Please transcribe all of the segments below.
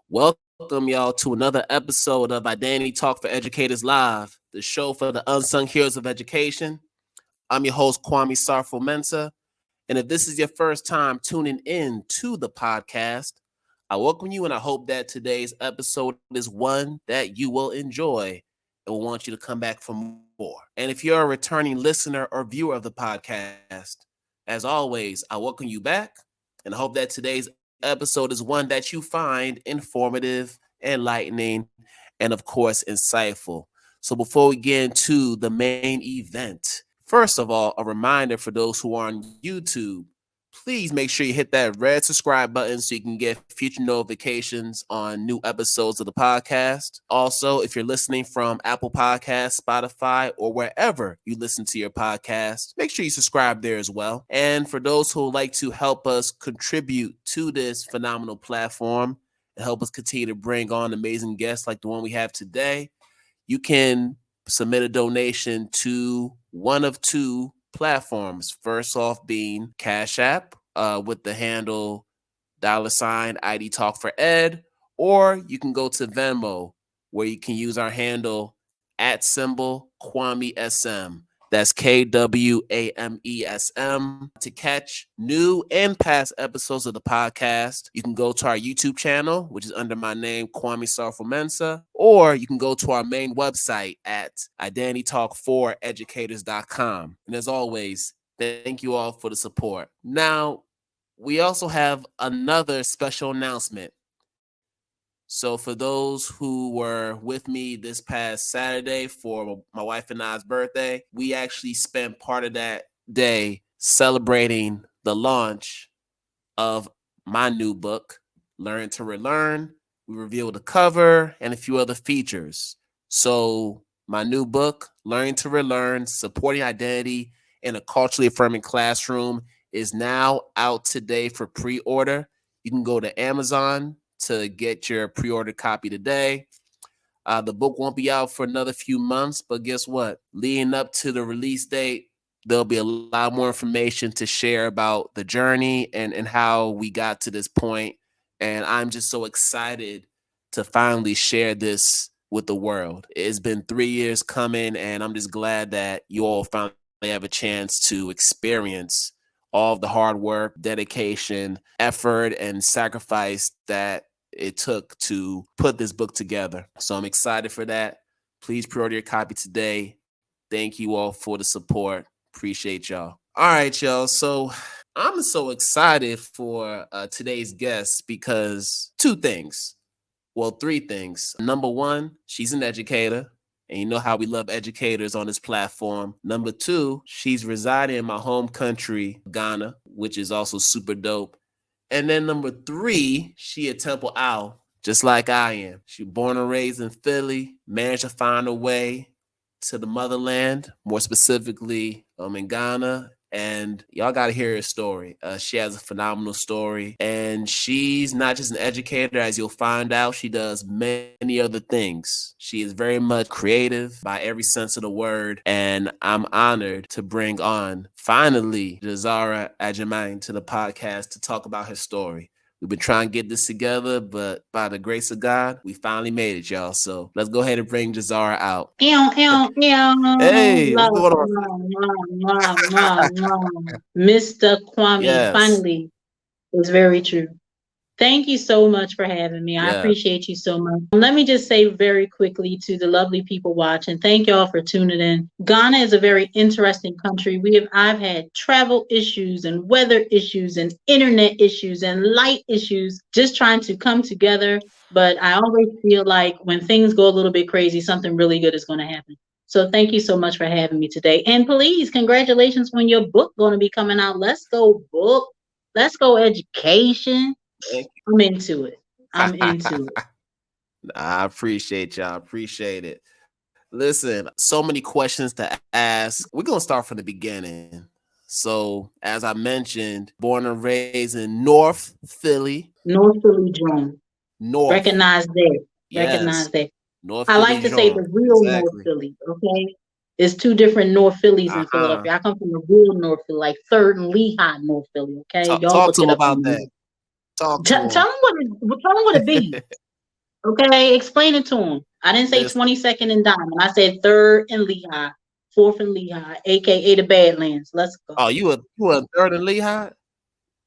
Welcome, y'all, to another episode of Identity Talk for Educators Live, the show for the unsung heroes of education. I'm your host, Kwame Sarfo-Mensah, and if this is your first time tuning in to the podcast, I welcome you and I hope that today's episode is one that you will enjoy and will want you to come back for more. And if you're a returning listener or viewer of the podcast, as always, I welcome you back and I hope that today's episode is one that you find informative, enlightening, and of course, insightful. So before we get into the main event, first of all, a reminder for those who are on YouTube, please make sure you hit that red subscribe button so you can get future notifications on new episodes of the podcast. Also, if you're listening from Apple Podcasts, Spotify, or wherever you listen to your podcast, make sure you subscribe there as well. And for those who would like to help us contribute to this phenomenal platform and help us continue to bring on amazing guests like the one we have today, you can submit a donation to one of two platforms. First off being Cash App with the handle $IDTALK4ED, or you can go to Venmo where you can use our handle @Kwame SM. That's KWAMESM. To catch new and past episodes of the podcast, you can go to our YouTube channel, which is under my name, Kwame Sarfo-Mensah, or you can go to our main website at IDTALK4EDucators.com. And as always, thank you all for the support. Now, we also have another special announcement. So for those who were with me this past Saturday for my wife and I's birthday, we actually spent part of that day celebrating the launch of my new book, Learn to Relearn. We revealed the cover and a few other features. So my new book, Learn to Relearn, Supporting Identity in a Culturally Affirming Classroom, is now out today for pre-order. You can go to Amazon to get your pre-order copy today. The book won't be out for another few months, but guess what? Leading up to the release date, there'll be a lot more information to share about the journey and how we got to this point. And I'm just so excited to finally share this with the world. It's been 3 years coming, and I'm just glad that you all finally have a chance to experience all of the hard work, dedication, effort, and sacrifice that it took to put this book together. So I'm excited for that. Please pre-order your copy today. Thank you all for the support. Appreciate y'all. All right, y'all. So I'm so excited for today's guest because two things. Well, three things. Number one, she's an educator. And you know how we love educators on this platform. Number two, she's residing in my home country, Ghana, which is also super dope. And then number three, she a Temple Owl, just like I am. She was born and raised in Philly, managed to find her way to the motherland, more specifically in Ghana. And y'all got to hear her story. She has a phenomenal story. And she's not just an educator, as you'll find out. She does many other things. She is very much creative by every sense of the word. And I'm honored to bring on, finally, Jahzara Agyemang to the podcast to talk about her story. We've been trying to get this together, but by the grace of God, we finally made it, y'all. So let's go ahead and bring Jahzara out. Hey, what's going on? Mr. Kwame, Yes. Finally, it's very true. Thank you so much for having me. I appreciate you so much. Let me just say very quickly to the lovely people watching, thank y'all for tuning in. Ghana is a very interesting country. I've had travel issues and weather issues and internet issues and light issues just trying to come together. But I always feel like when things go a little bit crazy, something really good is going to happen. So thank you so much for having me today. And please, congratulations on your book going to be coming out. Let's go book. Let's go education. I'm into it. I appreciate y'all. Appreciate it. Listen, so many questions to ask. We're going to start from the beginning. So, as I mentioned, born and raised in North Philly. North Philly, Jawn. North. Recognize that. Yes. Recognize that. North I Philly, like to say the real North Philly, okay? It's two different North Phillies in Philadelphia. I come from the real North Philly, like 3rd and Lehigh North Philly, okay? Y'all talk to him about that. Tell them what it be. Okay, explain it to him. I didn't say Listen. 22nd and Diamond. I said 3rd and Lehigh, 4th and Lehigh, aka the Badlands. Let's go. Oh, you were 3rd and Lehigh?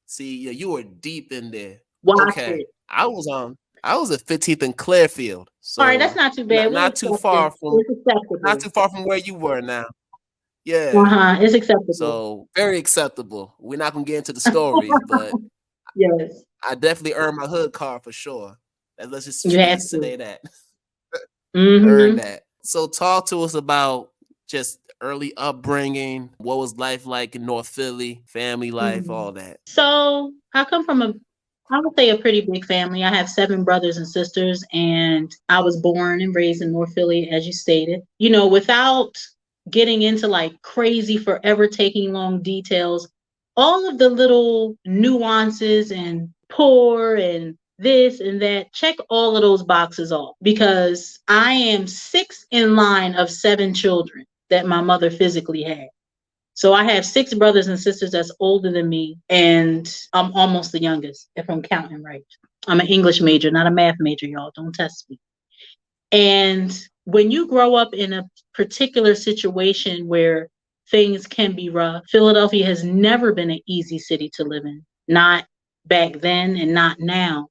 See, yeah, you were deep in there. Watch Okay. it. I was at 15th and Clearfield. All right, that's So not too bad. not We not too accept it. far from It's acceptable. where you were now. Uh Yeah. huh. It's acceptable. So very acceptable. We're not gonna get into the stories, but Yes, I definitely earned my hood card for sure. you Let's have just to. say that. Earned Mm-hmm. that. So talk to us about just early upbringing. What was life like in North Philly? Family life, Mm-hmm. all that. So I come from I would say a pretty big family. I have 7 brothers and sisters, and I was born and raised in North Philly, as you stated. You know, without getting into like crazy, forever taking long details, all of the little nuances and poor and this and that, check all of those boxes off because I am 6th in line of 7 children that my mother physically had. So I have 6 brothers and sisters that's older than me, and I'm almost the youngest, if I'm counting right. I'm an English major, not a math major, y'all. Don't test me. And when you grow up in a particular situation where things can be rough, Philadelphia has never been an easy city to live in. Not back then and not now.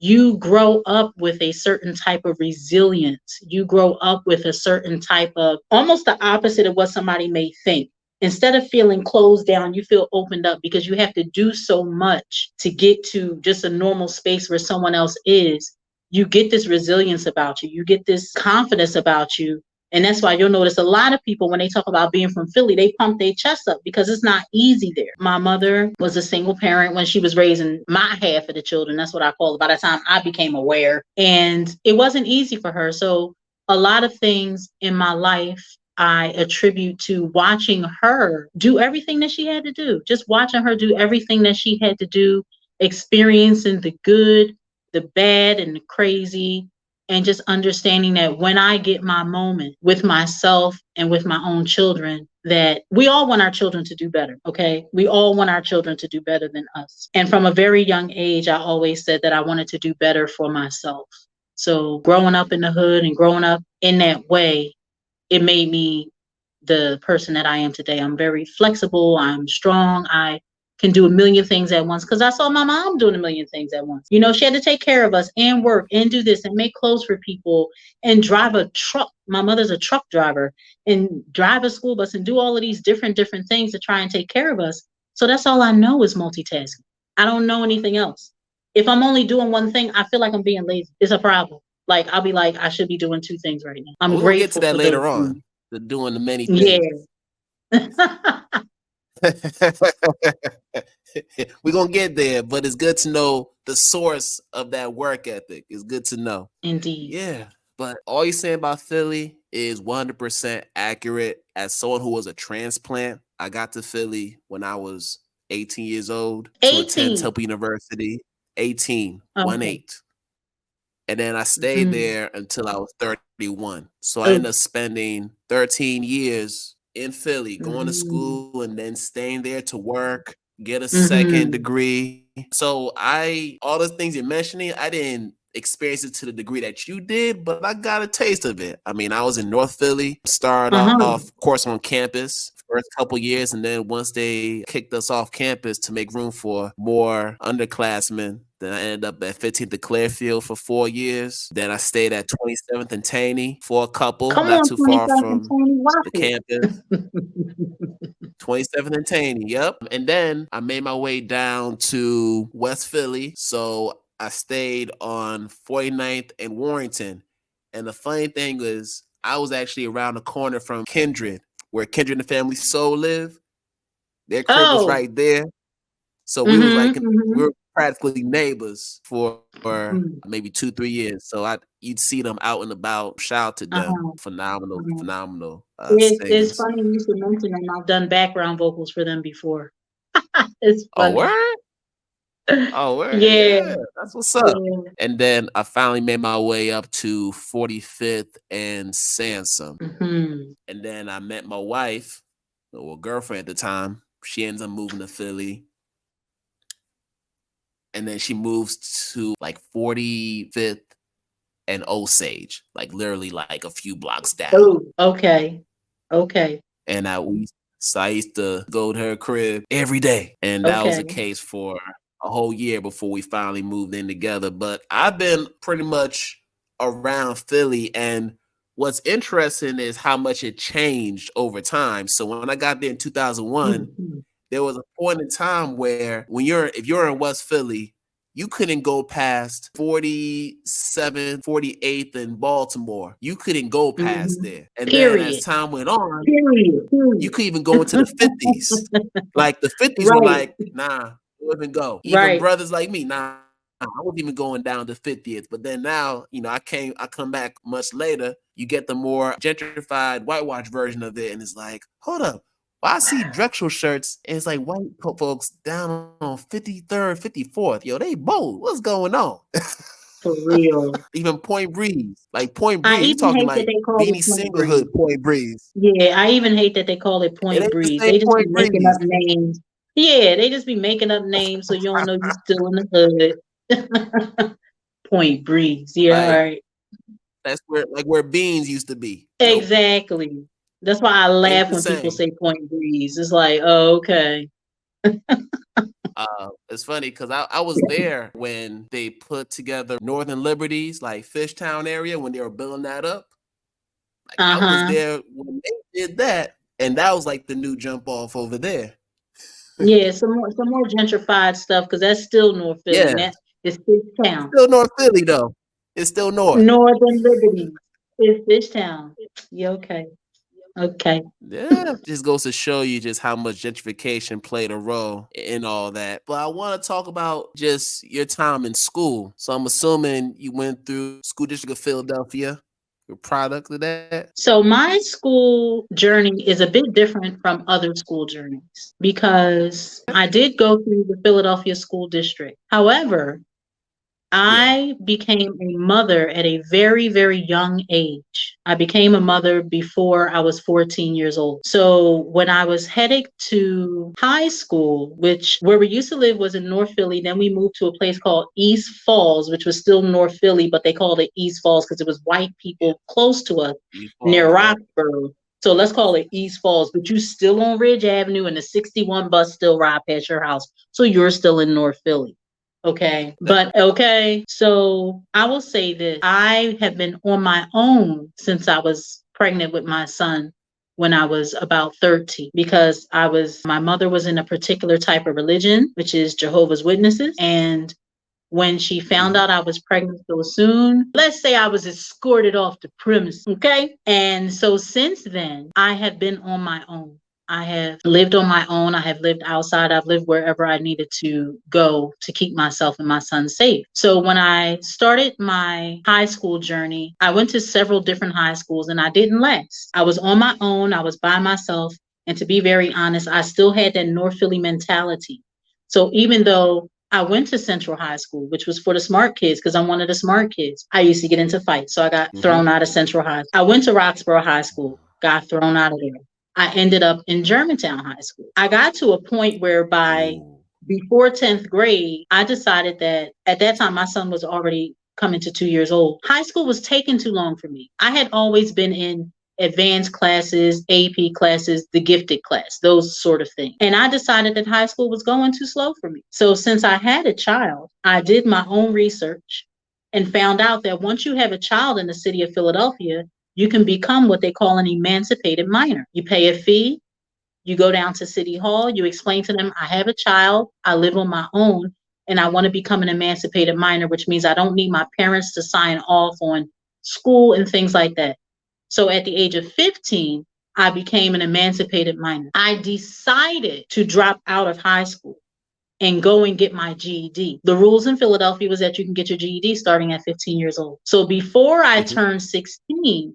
You grow up with a certain type of resilience. You grow up with a certain type of almost the opposite of what somebody may think. Instead of feeling closed down, you feel opened up because you have to do so much to get to just a normal space where someone else is. You get this resilience about you, you get this confidence about you. And that's why you'll notice a lot of people, when they talk about being from Philly, they pump their chest up because it's not easy there. My mother was a single parent when she was raising my half of the children. That's what I call it by the time I became aware. And it wasn't easy for her. So a lot of things in my life I attribute to watching her do everything that she had to do, just watching her do everything that she had to do, experiencing the good, the bad, and the crazy, and just understanding that when I get my moment with myself and with my own children, that we all want our children to do better, okay? We all want our children to do better than us. And from a very young age, I always said that I wanted to do better for myself. So growing up in the hood and growing up in that way, it made me the person that I am today. I'm very flexible. I'm strong. I can do a million things at once because I saw my mom doing a million things at once. You know, she had to take care of us and work and do this and make clothes for people and drive a truck. My mother's a truck driver and drive a school bus and do all of these different things to try and take care of us. So that's all I know is multitasking. I don't know anything else. If I'm only doing one thing, I feel like I'm being lazy. It's a problem. Like I'll be like, I should be doing 2 things right now. Oh, I'm we're gonna get to grateful that for those later on. things. The doing the many Yeah. things. We're gonna get there, but it's good to know the source of that work ethic. It's good to know. Indeed. Yeah. But all you're saying about Philly is 100% accurate. As someone who was a transplant, I got to Philly when I was 18 years old to attend 18. Temple University. 18, 1 Okay. 8. And then I stayed Mm. there until I was 31. So I Oh. ended up spending 13 years in Philly, going to Mm-hmm. school and then staying there to work, get a second Mm-hmm. degree. So all the things you're mentioning, I didn't experience it to the degree that you did, but I got a taste of it. I mean, I was in North Philly, started Uh-huh. off, of course, on campus first couple years, and then once they kicked us off campus to make room for more underclassmen, then I ended up at 15th and Clearfield for 4 years. Then I stayed at 27th and Taney for a couple, Come not on, too far 27th and from Tony, watch the it. campus. 27th and Taney, yep. And then I made my way down to West Philly. So I stayed on 49th and Warrington. And the funny thing is, I was actually around the corner from Kindred, where Kindred and Family Soul live. Their crib was Oh. right there. So Mm-hmm. we Mm-hmm. were practically neighbors for Mm. maybe 2-3 years. So you'd see them out and about. Shout out to them, Uh-huh. phenomenal, Uh-huh. phenomenal It's singers. funny you should mention them. I've done background vocals for them before. It's Oh funny. word, oh word, Yeah. yeah, that's what's up. Yeah. And then I finally made my way up to 45th and Sansom, Mm-hmm. and then I met my wife, or girlfriend at the time. She ends up moving to Philly, and then she moves to like 45th and Osage, like literally like a few blocks down. Oh, okay. Okay. And I used to go to her crib every day. And that was the case for a whole year before we finally moved in together. But I've been pretty much around Philly, and what's interesting is how much it changed over time. So when I got there in 2001, there was a point in time where if you're in West Philly, you couldn't go past 47th, 48th in Baltimore. You couldn't go past there. And then as time went on, you could even go into the 50s. Like the 50s were like, nah, wouldn't even go. Even brothers like me, nah, I wasn't even going down to 50th. But then now, I come back much later. You get the more gentrified, whitewash version of it, and it's like, hold up. Well, I see Drexel shirts, and it's like white folks down on 53rd, 54th. Yo, they bold. What's going on? For real. Even Point Breeze. Like Point Breeze, you talking like Beanie Singlehood Point Breeze. Yeah, I even hate that they call it Point Breeze. They just be making up names. Yeah, they just be making up names so you don't know you're still in the hood. Point Breeze. Yeah, all right. That's where Beans used to be. Exactly. That's why I laugh when people say Point Breeze. It's like, oh, okay. It's funny because I was there when they put together Northern Liberties, like Fishtown area, when they were building that up. Like, I was there when they did that, and that was like the new jump off over there. Yeah, some more gentrified stuff because that's still North Philly. Yeah. It's Fishtown. Still North Philly though. It's still North. Northern Liberties. It's Fishtown. Yeah, okay. Okay. Yeah, just goes to show you just how much gentrification played a role in all that. But I want to talk about just your time in school. So I'm assuming you went through School District of Philadelphia. Your product of that? So my school journey is a bit different from other school journeys because I did go through the Philadelphia School District. However, I became a mother at a very, very young age. I became a mother before I was 14 years old. So when I was headed to high school, where we used to live was in North Philly, then we moved to a place called East Falls, which was still North Philly, but they called it East Falls because it was white people close to us near Roxborough. So let's call it East Falls, but you're still on Ridge Avenue and the 61 bus still ride past your house. So you're still in North Philly. Okay. But okay. So I will say that I have been on my own since I was pregnant with my son when I was about 30 because my mother was in a particular type of religion, which is Jehovah's Witnesses. And when she found out I was pregnant so soon, let's say I was escorted off the premise. Okay. And so since then, I have been on my own. I have lived on my own. I have lived outside. I've lived wherever I needed to go to keep myself and my son safe. So when I started my high school journey, I went to several different high schools and I didn't last. I was on my own. I was by myself. And to be very honest, I still had that North Philly mentality. So even though I went to Central High School, which was for the smart kids because I'm one of the smart kids, I used to get into fights. So I got thrown out of Central High. I went to Roxborough High School, got thrown out of there. I ended up in Germantown High School. I got to a point whereby before 10th grade, I decided that at that time, my son was already coming to 2 years old. High school was taking too long for me. I had always been in advanced classes, AP classes, the gifted class, those sort of things. And I decided that high school was going too slow for me. So since I had a child, I did my own research and found out that once you have a child in the city of Philadelphia, you can become what they call an emancipated minor. You pay a fee, you go down to City Hall, you explain to them, I have a child, I live on my own, and I want to become an emancipated minor, which means I don't need my parents to sign off on school and things like that. So at the age of 15, I became an emancipated minor. I decided to drop out of high school and go and get my GED. The rules in Philadelphia was that you can get your GED starting at 15 years old. So before I turned 16,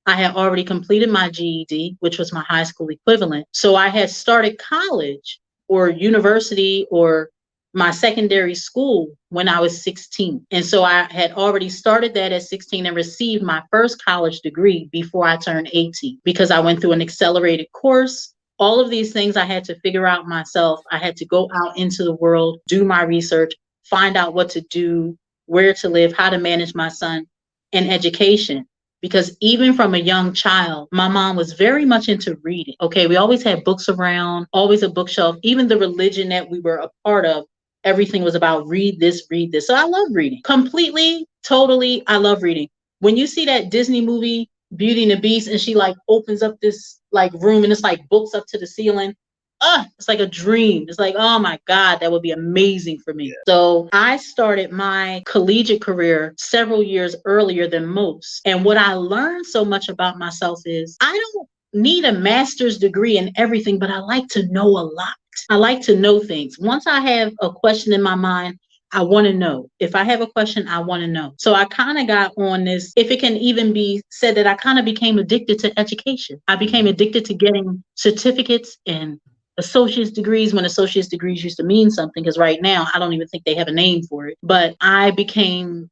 I had already completed my GED, which was my high school equivalent. So I had started college or university or my secondary school when I was 16. And so I had already started that at 16 and received my first college degree before I turned 18 because I went through an accelerated course. All of these things I had to figure out myself. I had to go out into the world, do my research, find out what to do, where to live, how to manage my son. in education. Because even from a young child, my mom was very much into reading. Okay, we always had books around, always a bookshelf. Even the religion that we were a part of, everything was about read this, read this. So I love reading. Completely, totally, I love reading. When you see that Disney movie, Beauty and the Beast, and she like opens up this like room and it's like books up to the ceiling, it's like a dream. It's like, oh my God, that would be amazing for me. So I started my collegiate career several years earlier than most. And what I learned so much about myself is I don't need a master's degree in everything, but I like to know a lot. I like to know things. Once I have a question in my mind, I want to know. If I have a question, I want to know. So I kind of got on this, if it can even be said that I kind of became addicted to education. I became addicted to getting certificates and associate's degrees when associate's degrees used to mean something, because right now I don't even think they have a name for it. But I became,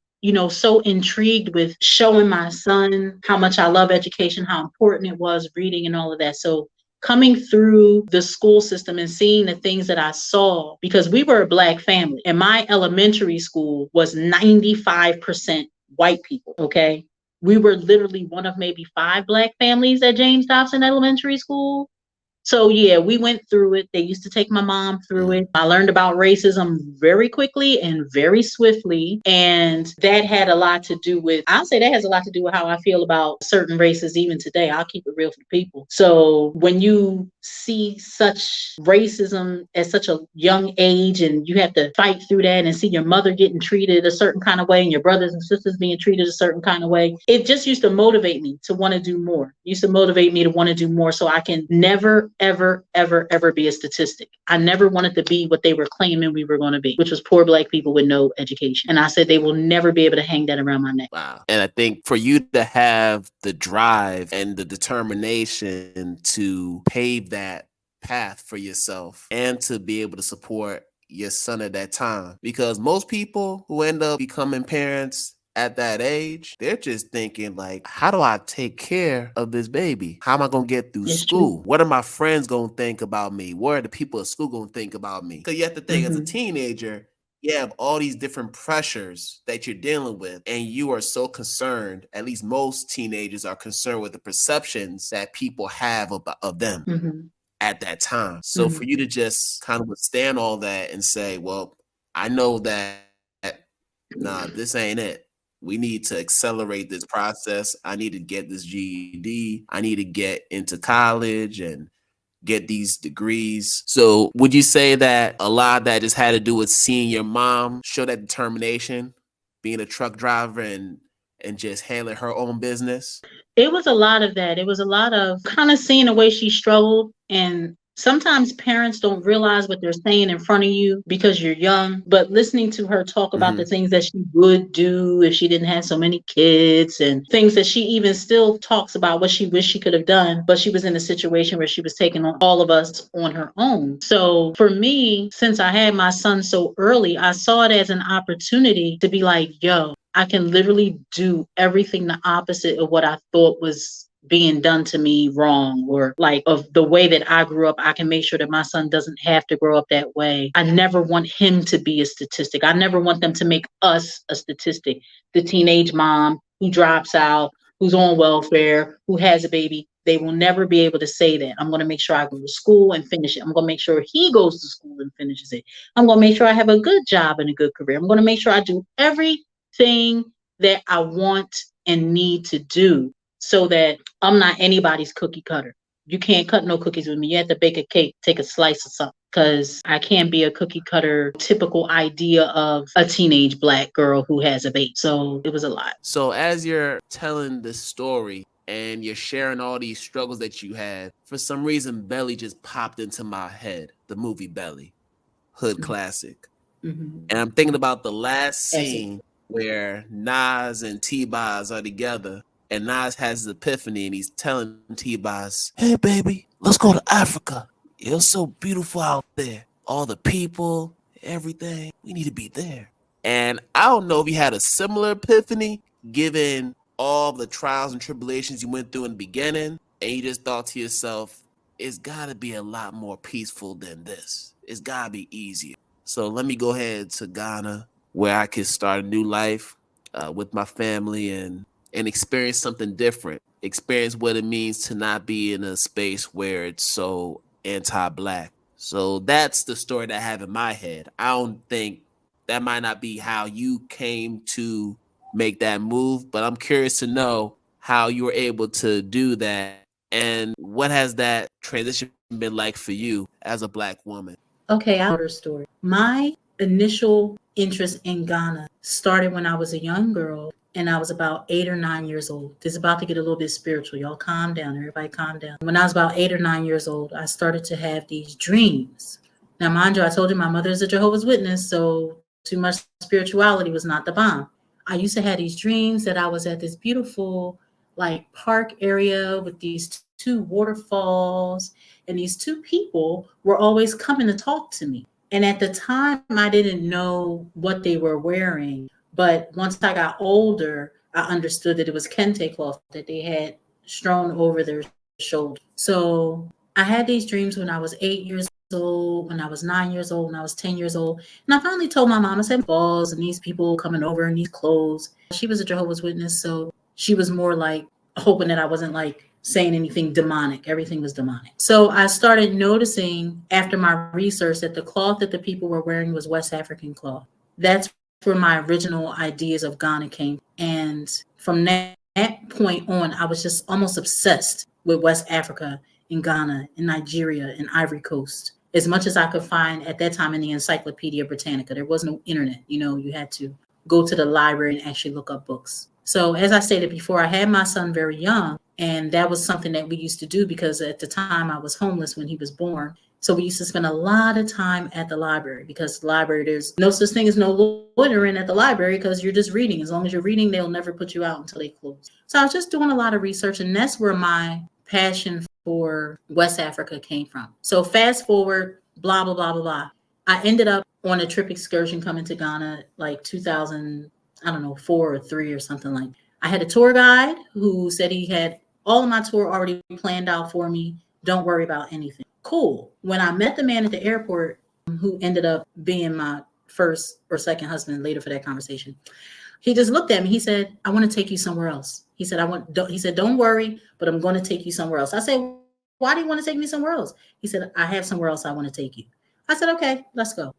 so intrigued with showing my son how much I love education, how important it was, reading and all of that. So coming through the school system and seeing the things that I saw, because we were a Black family and my elementary school was 95% white people. Okay. We were literally one of maybe 5 Black families at James Dobson Elementary School. So yeah, we went through it. They used to take my mom through it. I learned about racism very quickly and very swiftly. And that had a lot to do with, I'll say that has a lot to do with how I feel about certain races even today. I'll keep it real for the people. So when you see such racism at such a young age and you have to fight through that and see your mother getting treated a certain kind of way and your brothers and sisters being treated a certain kind of way, it just used to motivate me to want to do more. It used to motivate me to want to do more so I can never, ever, ever, ever be a statistic. I never wanted to be what they were claiming we were going to be, which was poor Black people with no education. And I said they will never be able to hang that around my neck. Wow. And I think for you to have the drive and the determination to pave that path for yourself and to be able to support your son at that time, because most people who end up becoming parents at that age, they're just thinking like, how do I take care of this baby? How am I going to get through It's school? true. What are my friends going to think about me? What are the people at school going to think about me? Because you have to think, as a teenager, you have all these different pressures that you're dealing with, and you are so concerned, at least most teenagers are concerned with the perceptions that people have of them at that time. So for you to just kind of withstand all that and say, well, I know that, nah, this ain't it. We need to accelerate this process. I need to get this GED. I need to get into college and get these degrees. So would you say that a lot of that just had to do with seeing your mom show that determination, being a truck driver and just handling her own business? It was a lot of that. It was a lot of kind of seeing the way she struggled. And sometimes parents don't realize what they're saying in front of you because you're young. But listening to her talk about the things that she would do if she didn't have so many kids and things that she even still talks about what she wished she could have done. But she was in a situation where she was taking on all of us on her own. So for me, since I had my son so early, I saw it as an opportunity to be like, yo, I can literally do everything the opposite of what I thought was being done to me wrong, or like of the way that I grew up. I can make sure that my son doesn't have to grow up that way. I never want him to be a statistic. I never want them to make us a statistic. The teenage mom who drops out, who's on welfare, who has a baby. They will never be able to say that. I'm going to make sure I go to school and finish it. I'm going to make sure he goes to school and finishes it. I'm going to make sure I have a good job and a good career. I'm going to make sure I do everything that I want and need to do so that I'm not anybody's cookie cutter. You can't cut no cookies with me. You have to bake a cake, take a slice of something, because I can't be a cookie cutter typical idea of a teenage Black girl who has a baby. So it was a lot. So as you're telling this story and you're sharing all these struggles that you had, for some reason, Belly just popped into my head, the movie Belly, hood classic. And I'm thinking about the last scene where Nas and T-Boz are together, and Nas has his epiphany and he's telling T-Boz, hey baby, let's go to Africa. It's so beautiful out there. All the people, everything. We need to be there. And I don't know if you had a similar epiphany given all the trials and tribulations you went through in the beginning, and you just thought to yourself, it's gotta be a lot more peaceful than this. It's gotta be easier. So let me go ahead to Ghana, where I could start a new life with my family and experience something different. Experience what it means to not be in a space where it's so anti-black. So that's the story that I have in my head. I don't think that might not be how you came to make that move, but I'm curious to know how you were able to do that and what has that transition been like for you as a black woman? Okay, I'll tell a story. My initial interest in Ghana started when I was a young girl and I was about 8 or 9 years old. This is about to get a little bit spiritual. Y'all calm down. Everybody calm down. When I was about 8 or 9 years old, I started to have these dreams. Now, mind you, I told you my mother is a Jehovah's Witness, so too much spirituality was not the bomb. I used to have these dreams that I was at this beautiful like park area with these two waterfalls, and these two people were always coming to talk to me. And at the time, I didn't know what they were wearing. But once I got older, I understood that it was kente cloth that they had strewn over their shoulders. So I had these dreams when I was 8 years old, when I was 9 years old, when I was 10 years old. And I finally told my mom, I said, balls and these people coming over in these clothes. She was a Jehovah's Witness, so she was more like hoping that I wasn't like saying anything demonic. Everything was demonic. So I started noticing after my research that the cloth that the people were wearing was West African cloth. That's where my original ideas of Ghana came. And from that point on, I was just almost obsessed with West Africa and Ghana and Nigeria and Ivory Coast. As much as I could find at that time in the Encyclopedia Britannica, there was no internet. You had to go to the library and actually look up books. So as I stated before, I had my son very young, and that was something that we used to do because at the time I was homeless when he was born. So we used to spend a lot of time at the library because the library, there's no such thing as no loitering at the library because you're just reading. As long as you're reading, they'll never put you out until they close. So I was just doing a lot of research, and that's where my passion for West Africa came from. So fast forward, blah, blah, blah, blah, blah. I ended up on a trip excursion coming to Ghana like 2000, I don't know, 4 or 3 or something like that. I had a tour guide who said he had all of my tour already planned out for me. Don't worry about anything. Cool. When I met the man at the airport, who ended up being my first or second husband later for that conversation, he just looked at me. He said, I want to take you somewhere else. He said, don't worry, but I'm going to take you somewhere else. I said, why do you want to take me somewhere else? He said, I have somewhere else I want to take you. I said, okay, let's go.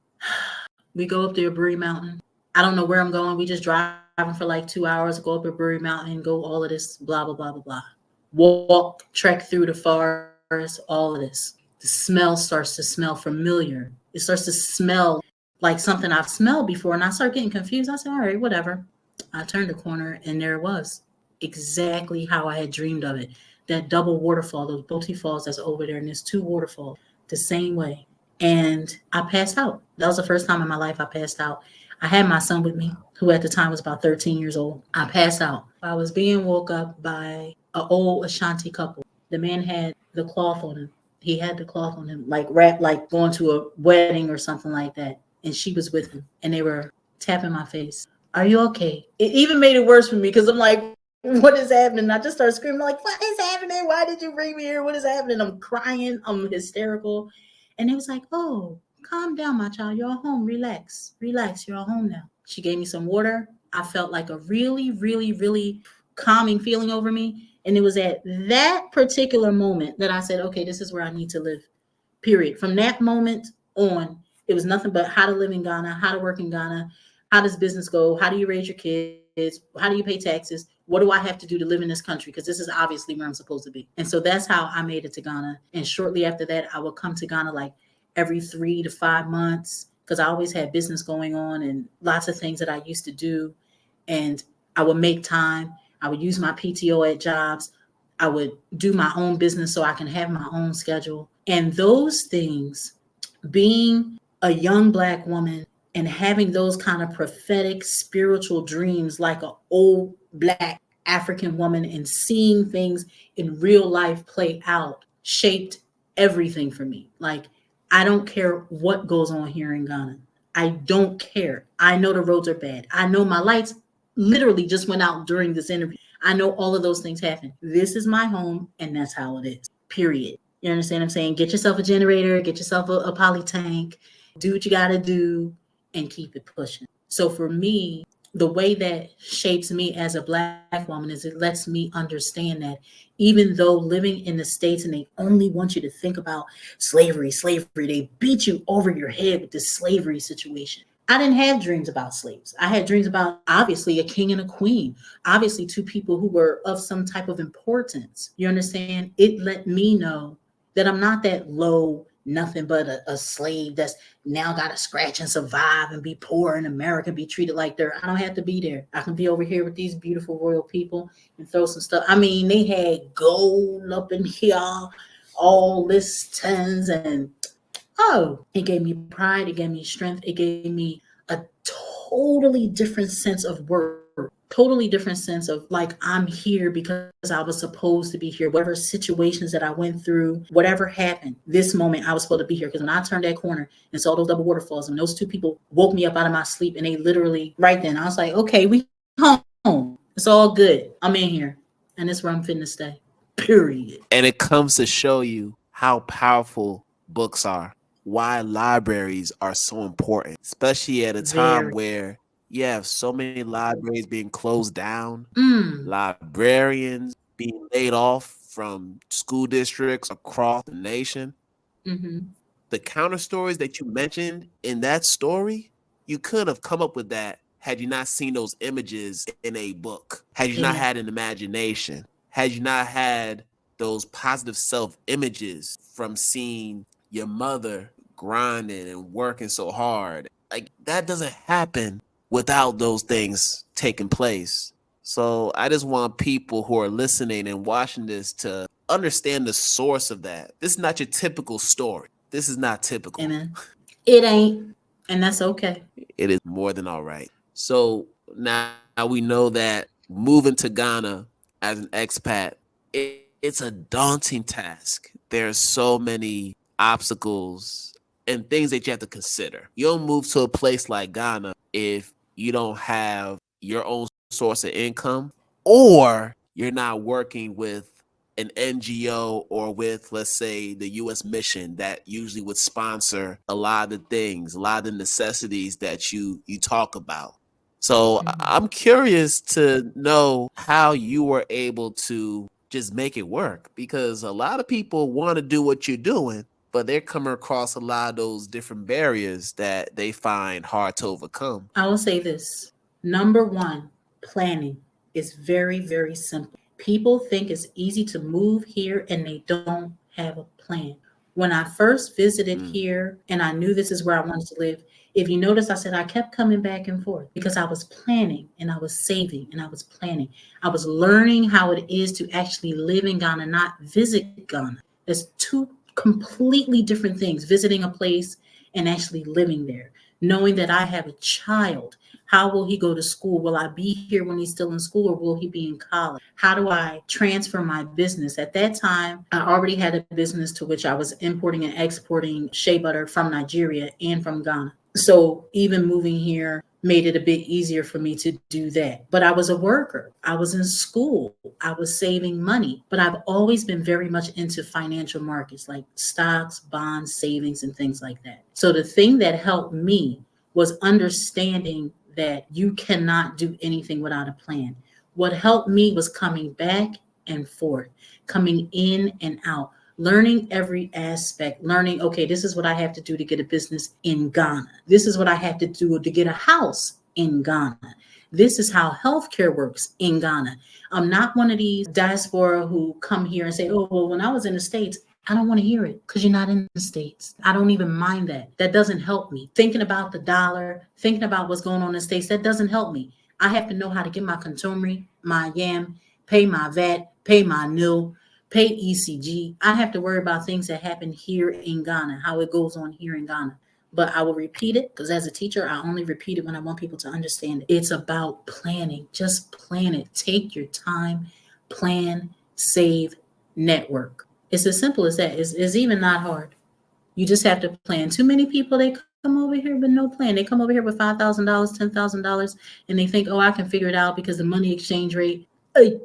We go up to Aburi Mountain. I don't know where I'm going. We just driving for like 2 hours, go up Aburi Mountain, go all of this, blah, blah, blah, blah, blah. Walk, trek through the forest, all of this. The smell starts to smell familiar. It starts to smell like something I've smelled before. And I start getting confused. I said, all right, whatever. I turned the corner and there it was. Exactly how I had dreamed of it. That double waterfall, those Boti Falls that's over there, and there's two waterfalls the same way. And I passed out. That was the first time in my life I passed out. I had my son with me, who at the time was about 13 years old. I passed out. I was being woke up by an old Ashanti couple. The man had the cloth on him. He had the cloth on him, like wrapped, like going to a wedding or something like that. And she was with him, and they were tapping my face. Are you okay? It even made it worse for me because I'm like, what is happening? I just started screaming like, what is happening? Why did you bring me here? What is happening? I'm crying. I'm hysterical. And it was like, oh, calm down, my child. You're home. Relax. Relax. You're home now. She gave me some water. I felt like a really, really, really calming feeling over me. And it was at that particular moment that I said, okay, this is where I need to live, period. From that moment on, it was nothing but how to live in Ghana, how to work in Ghana, how does business go, how do you raise your kids, how do you pay taxes, what do I have to do to live in this country, because this is obviously where I'm supposed to be. And so that's how I made it to Ghana. And shortly after that, I would come to Ghana like every 3 to 5 months because I always had business going on and lots of things that I used to do. And I would make time. I would use my PTO at jobs. I would do my own business so I can have my own schedule. And those things, being a young Black woman and having those kind of prophetic spiritual dreams like an old Black African woman and seeing things in real life play out shaped everything for me. Like, I don't care what goes on here in Ghana. I don't care. I know the roads are bad. I know my lights literally just went out during this interview. I know all of those things happen. This is my home, and that's how it is, period. You understand what I'm saying? Get yourself a generator, get yourself a poly tank, do what you got to do, and keep it pushing. So for me, the way that shapes me as a Black woman is it lets me understand that even though living in the States and they only want you to think about slavery, they beat you over your head with this slavery situation. I didn't have dreams about slaves. I had dreams about obviously a king and a queen, obviously two people who were of some type of importance. You understand? It let me know that I'm not that low, nothing but a slave that's now got to scratch and survive and be poor in America, be treated like dirt. I don't have to be there. I can be over here with these beautiful royal people and throw some stuff. I mean, they had gold up in here, all this tons, and oh, it gave me pride, it gave me strength, it gave me a totally different sense of work, totally different sense of like I'm here because I was supposed to be here. Whatever situations that I went through, whatever happened, this moment I was supposed to be here. Because when I turned that corner and saw those double waterfalls, and those two people woke me up out of my sleep, and they literally right then I was like, okay, we home. It's all good. I'm in here, and that's where I'm finna stay. Period. And it comes to show you how powerful books are, why libraries are so important, especially at a time Very. where you have so many libraries being closed down, Mm. librarians being laid off from school districts across the nation. Mm-hmm. The counter stories that you mentioned in that story, you could have come up with that had you not seen those images in a book, had you not Amen. had an imagination, had you not had those positive self images from seeing your mother grinding and working so hard. Like that doesn't happen without those things taking place. So I just want people who are listening and watching this to understand the source of that. This is not your typical story. This is not typical. Amen. It ain't, and that's okay. It is more than all right. So now we know that moving to Ghana as an expat, it's a daunting task. There are so many obstacles and things that you have to consider. You don't move to a place like Ghana if you don't have your own source of income, or you're not working with an NGO or with, let's say, the US mission that usually would sponsor a lot of the things, a lot of the necessities that you talk about. So Mhm. I'm curious to know how you were able to just make it work, because a lot of people want to do what you're doing, but they're coming across a lot of those different barriers that they find hard to overcome. I will say this. Number one, planning is very, very simple. People think it's easy to move here and they don't have a plan. When I first visited Mm. here and I knew this is where I wanted to live, if you notice, I said I kept coming back and forth because I was planning and I was saving and I was planning. I was learning how it is to actually live in Ghana, not visit Ghana. There's two completely different things, visiting a place and actually living there. Knowing that I have a child, how will he go to school? Will I be here when he's still in school or will he be in college? How do I transfer my business? At that time, I already had a business to which I was importing and exporting shea butter from Nigeria and from Ghana. So even moving here made it a bit easier for me to do that. But I was a worker. I was in school. I was saving money. But I've always been very much into financial markets like stocks, bonds, savings, and things like that. So the thing that helped me was understanding that you cannot do anything without a plan. What helped me was coming back and forth, coming in and out, learning every aspect, learning, okay, this is what I have to do to get a business in Ghana. This is what I have to do to get a house in Ghana. This is how healthcare works in Ghana. I'm not one of these diaspora who come here and say, oh, well, when I was in the States, I don't want to hear it because you're not in the States. I don't even mind that. That doesn't help me. Thinking about the dollar, thinking about what's going on in the States, that doesn't help me. I have to know how to get my contumely, my yam, pay my VAT, pay my nil, pay ECG. I have to worry about things that happen here in Ghana, how it goes on here in Ghana. But I will repeat it because as a teacher, I only repeat it when I want people to understand it. It's about planning. Just plan it. Take your time, plan, save, network. It's as simple as that. It's even not hard. You just have to plan. Too many people they come over here with no plan. They come over here with $5,000, $10,000, and they think, oh, I can figure it out because the money exchange rate. Hey,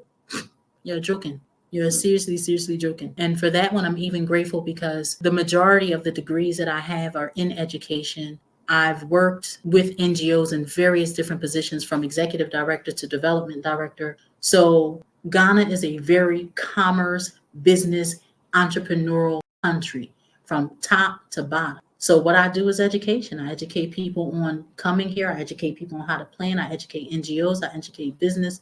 you're joking. You're seriously, seriously joking. And for that one, I'm even grateful because the majority of the degrees that I have are in education. I've worked with NGOs in various different positions from executive director to development director. So Ghana is a very commerce, business, entrepreneurial country from top to bottom. So what I do is education. I educate people on coming here. I educate people on how to plan. I educate NGOs. I educate business,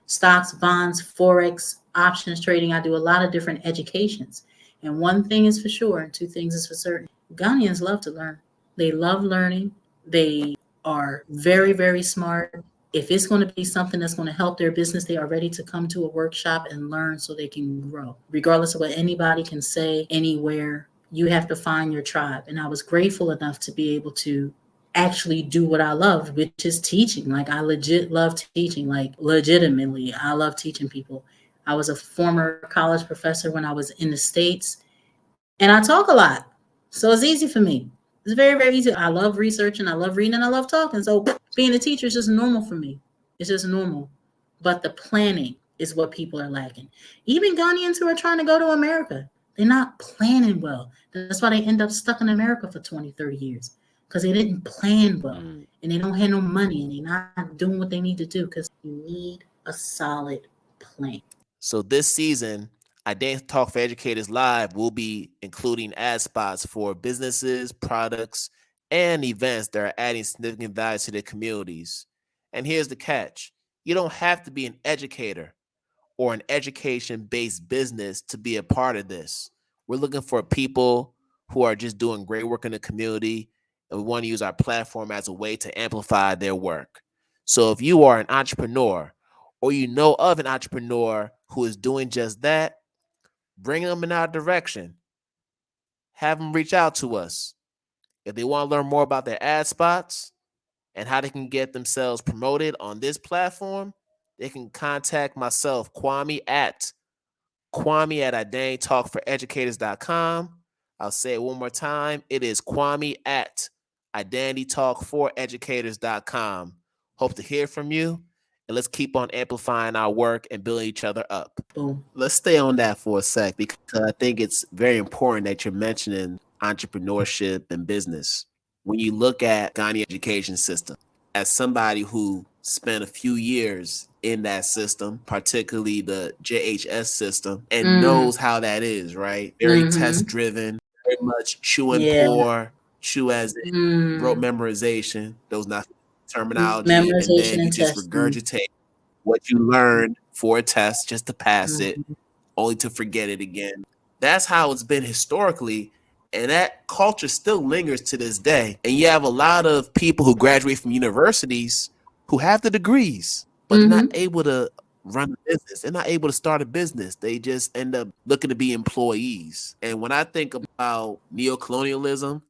stocks, bonds, forex, options trading. I do a lot of different educations. And one thing is for sure, and two things is for certain. Ghanaians love to learn. They love learning. They are very, very smart. If it's going to be something that's going to help their business, they are ready to come to a workshop and learn so they can grow. Regardless of what anybody can say anywhere, you have to find your tribe. And I was grateful enough to be able to actually do what I love, which is teaching. Like I legit love teaching, like legitimately, I love teaching people. I was a former college professor when I was in the States, and I talk a lot. So it's easy for me. It's very, very easy. I love researching, I love reading, and I love talking. So being a teacher is just normal for me. It's just normal. But the planning is what people are lacking. Even Ghanaians who are trying to go to America, they're not planning well. That's why they end up stuck in America for 20, 30 years because they didn't plan well and they don't have no money and they're not doing what they need to do because you need a solid plan. So this season, Identity Talk for Educators Live will be including ad spots for businesses, products, and events that are adding significant value to their communities. And here's the catch. You don't have to be an educator or an education-based business to be a part of this. We're looking for people who are just doing great work in the community, and we want to use our platform as a way to amplify their work. So if you are an entrepreneur or you know of an entrepreneur who is doing just that, bring them in our direction. Have them reach out to us. If they want to learn more about their ad spots and how they can get themselves promoted on this platform, they can contact myself, Kwame at identitytalkforeducators.com. I'll say it one more time. It is Kwame at identitytalkforeducators.com. Hope to hear from you, and let's keep on amplifying our work and building each other up. Boom. Let's stay on that for a sec because I think it's very important that you're mentioning entrepreneurship and business. When you look at Ghanaian education system, as somebody who spent a few years in that system, particularly the JHS system, and knows how that is, right? Very test driven, very much chew and pour, chew as in rote memorization, those not terminology, and then Memorization you and just testing. regurgitate what you learned for a test just to pass it, only to forget it again. That's how it's been historically. And that culture still lingers to this day. And you have a lot of people who graduate from universities who have the degrees, but they're not able to run a business. They're not able to start a business. They just end up looking to be employees. And when I think about neocolonialism,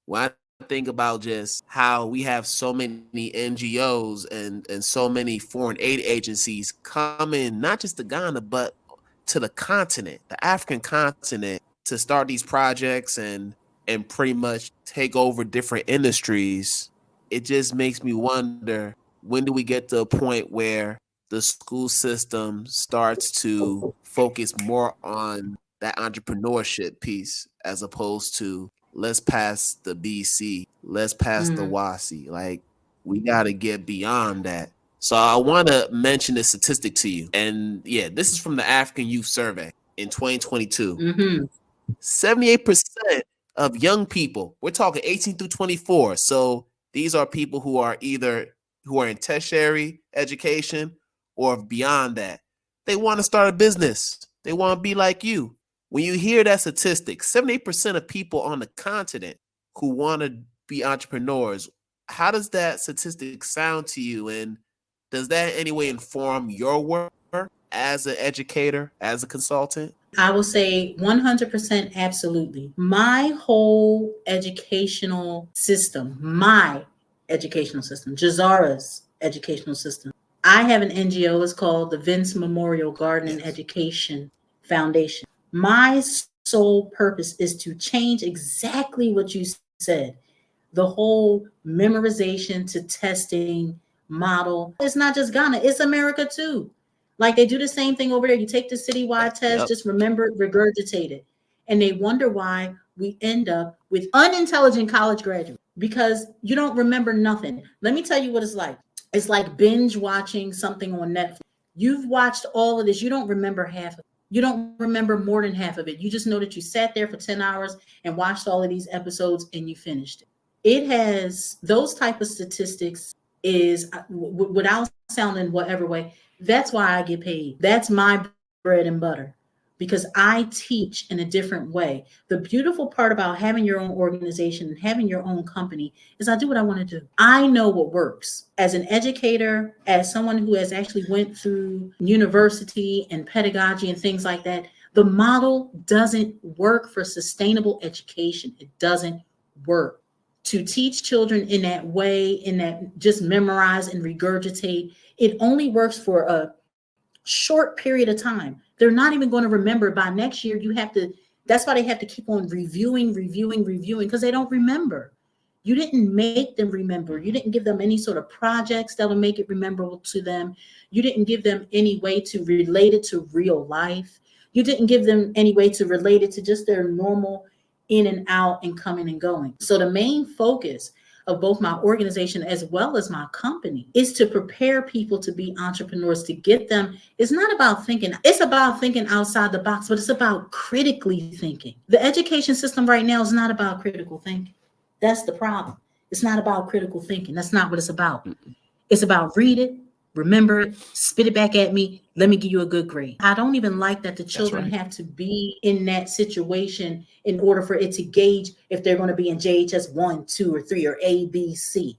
when I think about just how we have so many NGOs and so many foreign aid agencies coming, not just to Ghana, but to the continent, the African continent, to start these projects and pretty much take over different industries, it just makes me wonder, when do we get to a point where the school system starts to focus more on that entrepreneurship piece as opposed to let's pass the BC, let's pass the WASI. Like, we got to get beyond that. So I want to mention this statistic to you. And yeah, this is from the African Youth Survey in 2022. 78% of young people, we're talking 18 through 24. So these are people who are in tertiary education or beyond that. They want to start a business. They want to be like you. When you hear that statistic, 78% of people on the continent who want to be entrepreneurs, how does that statistic sound to you? And does that in any way inform your work as an educator, as a consultant? I will say 100% absolutely. My whole educational system, Jahzara's educational system. I have an NGO, it's called the Vince Memorial Garden and Education Foundation. My sole purpose is to change exactly what you said. The whole memorization to testing model. It's not just Ghana, it's America too. Like they do the same thing over there. You take the citywide test, just remember it, regurgitate it. And they wonder why we end up with unintelligent college graduates. because you don't remember nothing. Let me tell you what it's like. It's like binge watching something on Netflix. You've watched all of this. You don't remember half of it. You don't remember more than half of it. You just know that you sat there for 10 hours and watched all of these episodes and you finished it. It has those type of statistics is without sounding whatever way. That's why I get paid. That's my bread and butter because I teach in a different way. The beautiful part about having your own organization and having your own company is I do what I want to do. I know what works. As an educator, as someone who has actually went through university and pedagogy and things like that, the model doesn't work for sustainable education. It doesn't work. To teach children in that way, in that just memorize and regurgitate, it only works for a short period of time. They're not even going to remember by next year. You have to, that's why they have to keep on reviewing, because they don't remember. You didn't make them remember. You didn't give them any sort of projects that'll make it memorable to them. You didn't give them any way to relate it to real life. You didn't give them any way to relate it to just their normal in and out and coming and going. So the main focus of both my organization as well as my company is to prepare people to be entrepreneurs, to get them. It's not about thinking, it's about thinking outside the box, but it's about critically thinking. The education system right now is not about critical thinking. That's the problem. It's not about critical thinking. That's not what it's about. It's about read it, remember it, spit it back at me. Let me give you a good grade. I don't even like that the children have to be in that situation in order for it to gauge if they're going to be in JHS 1, 2, or 3, or A, B, C,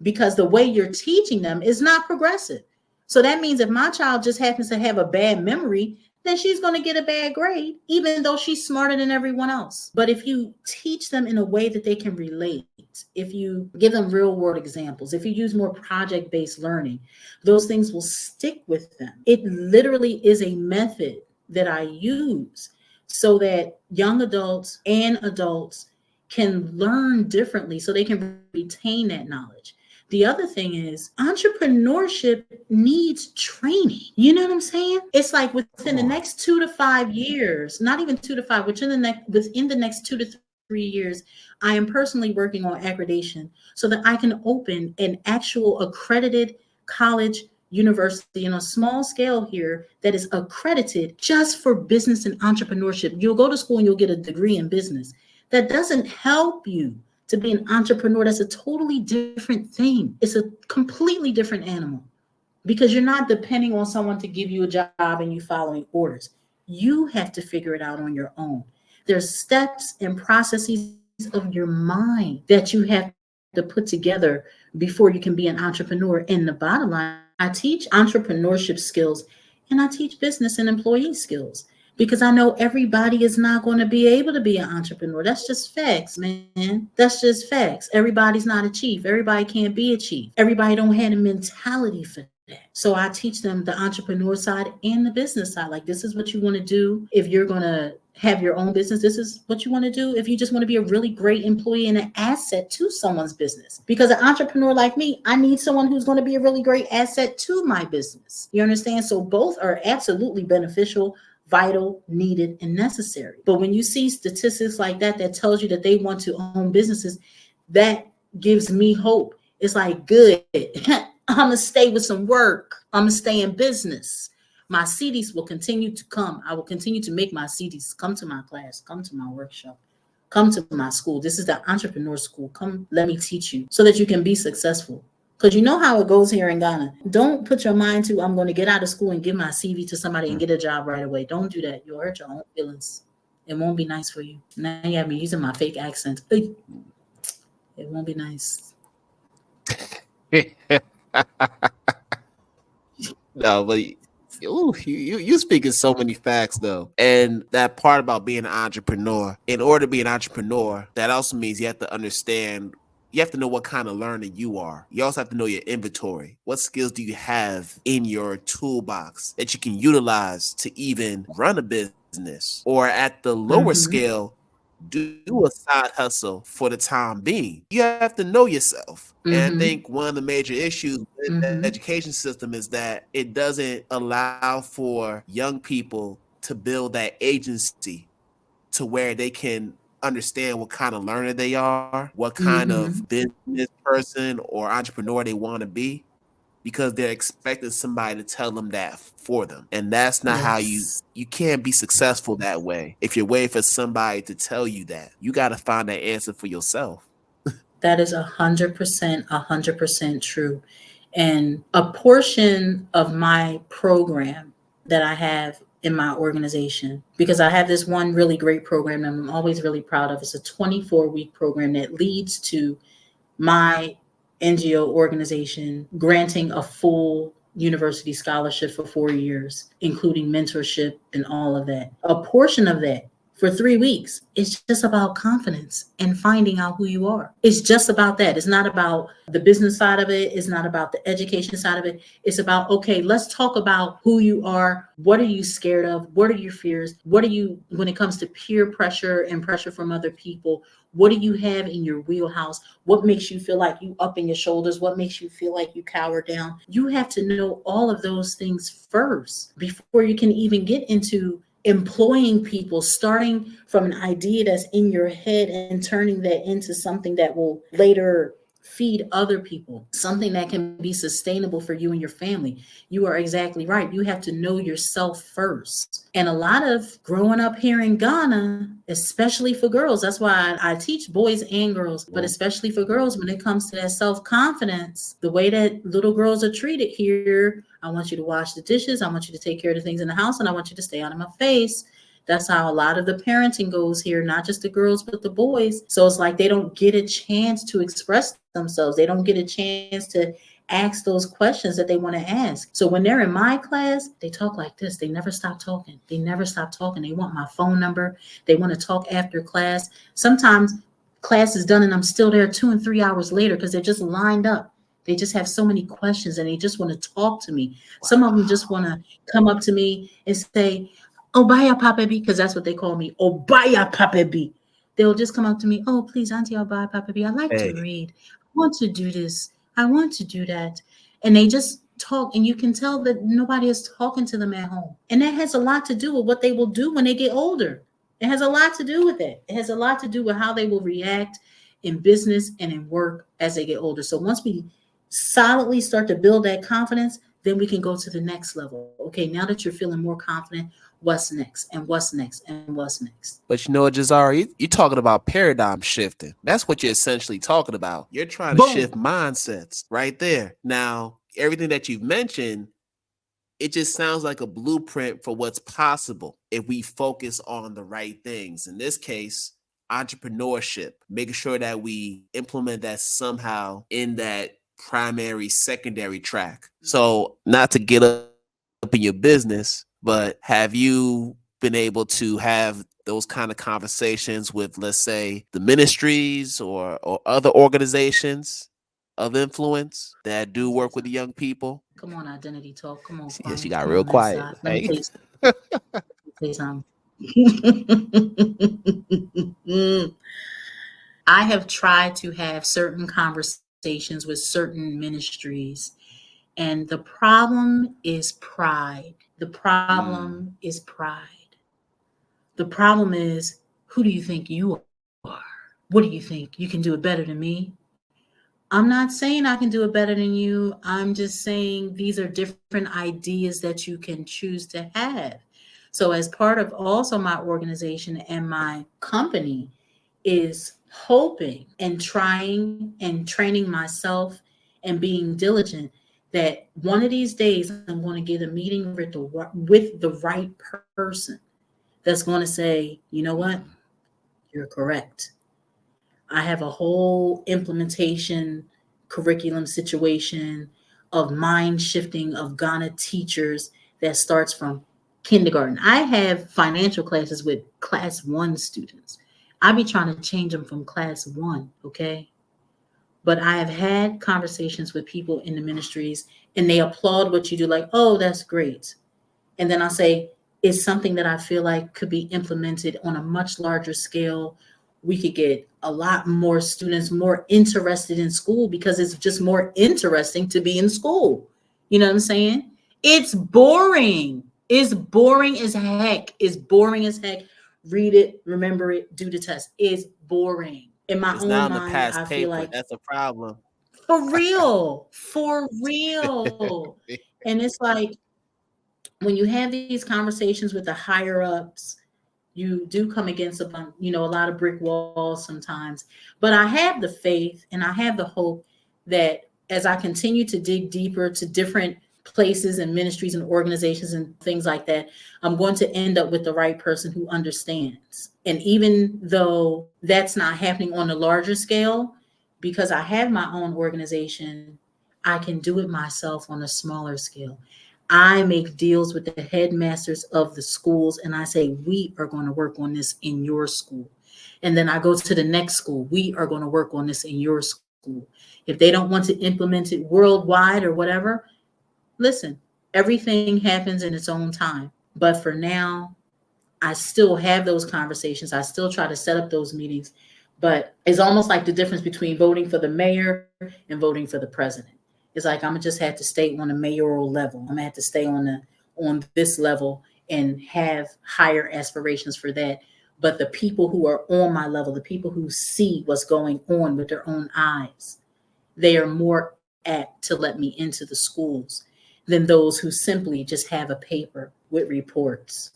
because the way you're teaching them is not progressive. So that means if my child just happens to have a bad memory, then she's going to get a bad grade, even though she's smarter than everyone else. But if you teach them in a way that they can relate, if you give them real world examples, if you use more project-based learning, those things will stick with them. It literally is a method that I use so that young adults and adults can learn differently so they can retain that knowledge. The other thing is entrepreneurship needs training. You know what I'm saying? It's like within the next 2 to 5 years, not even 2 to 5, within the next 2 to 3 years, I am personally working on accreditation so that I can open an actual accredited college university on a small scale here that is accredited just for business and entrepreneurship. You'll go to school and you'll get a degree in business. That doesn't help you to be an entrepreneur. That's a totally different thing. It's a completely different animal because you're not depending on someone to give you a job and you following orders. You have to figure it out on your own. There's steps and processes of your mind that you have to put together before you can be an entrepreneur. And the bottom line, I teach entrepreneurship skills and I teach business and employee skills, because I know everybody is not going to be able to be an entrepreneur. That's just facts, man. That's just facts. Everybody's not a chief. Everybody can't be a chief. Everybody don't have a mentality for that. So I teach them the entrepreneur side and the business side. Like, this is what you want to do if you're going to have your own business. This is what you want to do if you just want to be a really great employee and an asset to someone's business. Because an entrepreneur like me, I need someone who's going to be a really great asset to my business. You understand? So both are absolutely beneficial, vital, needed, and necessary. But when you see statistics like that tells you that they want to own businesses, that gives me hope. It's like, good. I'm going to stay with some work. I'm going to stay in business. My CDs will continue to come. I will continue to make my CDs. Come to my class. Come to my workshop. Come to my school. This is the entrepreneur school. Come, let me teach you so that you can be successful. Because you know how it goes here in Ghana. Don't put your mind to, I'm going to get out of school and give my CV to somebody and get a job right away. Don't do that. You'll hurt your own feelings. It won't be nice for you. Now you have me using my fake accent. It won't be nice. No, but you speaking so many facts though, and that part about being an entrepreneur. In order to be an entrepreneur, that also means you have to understand. You have to know what kind of learner you are. You also have to know your inventory. What skills do you have in your toolbox that you can utilize to even run a business, or at the lower scale, do a side hustle for the time being? You have to know yourself. And I think one of the major issues with the education system is that it doesn't allow for young people to build that agency to where they can understand what kind of learner they are, what kind Mm-hmm. of business person or entrepreneur they want to be, because they're expecting somebody to tell them that for them. And that's not how Yes. you can't be successful that way. If you're waiting for somebody to tell you that, you got to find that answer for yourself. That is 100% true. And a portion of my program that I have in my organization, because I have this one really great program that I'm always really proud of. It's a 24-week program that leads to my NGO organization granting a full university scholarship for 4 years, including mentorship and all of that. A portion of that for 3 weeks is just about confidence and finding out who you are. It's just about that. It's not about the business side of it. It's not about the education side of it. It's about, okay, let's talk about who you are. What are you scared of? What are your fears? What are you, when it comes to peer pressure and pressure from other people, what do you have in your wheelhouse? What makes you feel like you up in your shoulders? What makes you feel like you cower down? You have to know all of those things first before you can even get into employing people, starting from an idea that's in your head and turning that into something that will later feed other people, something that can be sustainable for you and your family. You are exactly right. You have to know yourself first. And a lot of growing up here in Ghana, especially for girls, that's why I teach boys and girls, but especially for girls, when it comes to that self-confidence, the way that little girls are treated here, I want you to wash the dishes, I want you to take care of the things in the house, and I want you to stay out of my face. That's how a lot of the parenting goes here, not just the girls, but the boys. So it's like they don't get a chance to express themselves. They don't get a chance to ask those questions that they want to ask. So when they're in my class, they talk like this. They never stop talking. They never stop talking. They want my phone number. They want to talk after class. Sometimes class is done and I'm still there 2 and 3 hours later because they're just lined up. They just have so many questions and they just want to talk to me. Some of them just want to come up to me and say, Obaya Papa B, because that's what they call me. Obaya Papa B. They'll just come up to me, oh, please, Auntie Obaya Papa B, I like to Hey, read. I want to do this. I want to do that. And they just talk, and you can tell that nobody is talking to them at home. And that has a lot to do with what they will do when they get older. It has a lot to do with it. It has a lot to do with how they will react in business and in work as they get older. So once we solidly start to build that confidence, then we can go to the next level. Okay, now that you're feeling more confident, what's next and what's next and what's next? but you know what, Jahzara, you're talking about paradigm shifting. That's what you're essentially talking about. You're trying to shift Boom. mindsets right there. Now, everything that you've mentioned, it just sounds like a blueprint for what's possible if we focus on the right things. In this case, entrepreneurship, making sure that we implement that somehow in that primary, secondary track. So, not to get up in your business, but have you been able to have those kind of conversations with, let's say, the ministries or other organizations of influence that do work with the young people? Come on, identity talk. Come on, Yeah, she Kwame. got Come real on, quiet. inside. Let me Hey. tell you something. I have tried to have certain conversations with certain ministries, and the problem is pride. The problem is pride. The problem is, who do you think you are? What do you think? You can do it better than me? I'm not saying I can do it better than you. I'm just saying these are different ideas that you can choose to have. So, as part of also my organization and my company, is hoping and trying and training myself and being diligent that one of these days I'm going to get a meeting with the right person that's going to say, you know what, you're correct. I have a whole implementation curriculum situation of mind shifting of Ghana teachers that starts from kindergarten. I have financial classes with class one students. I be trying to change them from class one, okay? But I have had conversations with people in the ministries and they applaud what you do, like, oh, that's great. And then I say, it's something that I feel like could be implemented on a much larger scale. We could get a lot more students more interested in school because it's just more interesting to be in school. You know what I'm saying? It's boring. It's boring as heck. It's boring as heck read it, remember it, do the test. It's boring. In my It's own not on the mind, past I feel paper. like That's a problem. for real, for real. And it's like when you have these conversations with the higher ups, you do come against a lot of brick walls sometimes. But I have the faith and I have the hope that as I continue to dig deeper to different places and ministries and organizations and things like that, I'm going to end up with the right person who understands. And even though that's not happening on a larger scale, because I have my own organization, I can do it myself on a smaller scale. I make deals with the headmasters of the schools and I say, we are going to work on this in your school. And then I go to the next school. We are going to work on this in your school. If they don't want to implement it worldwide or whatever, listen, everything happens in its own time. But for now, I still have those conversations. I still try to set up those meetings. But it's almost like the difference between voting for the mayor and voting for the president. It's like I'm gonna just have to stay on a mayoral level. I'm gonna have to stay on this level and have higher aspirations for that. But the people who are on my level, the people who see what's going on with their own eyes, they are more apt to let me into the schools than those who simply just have a paper with reports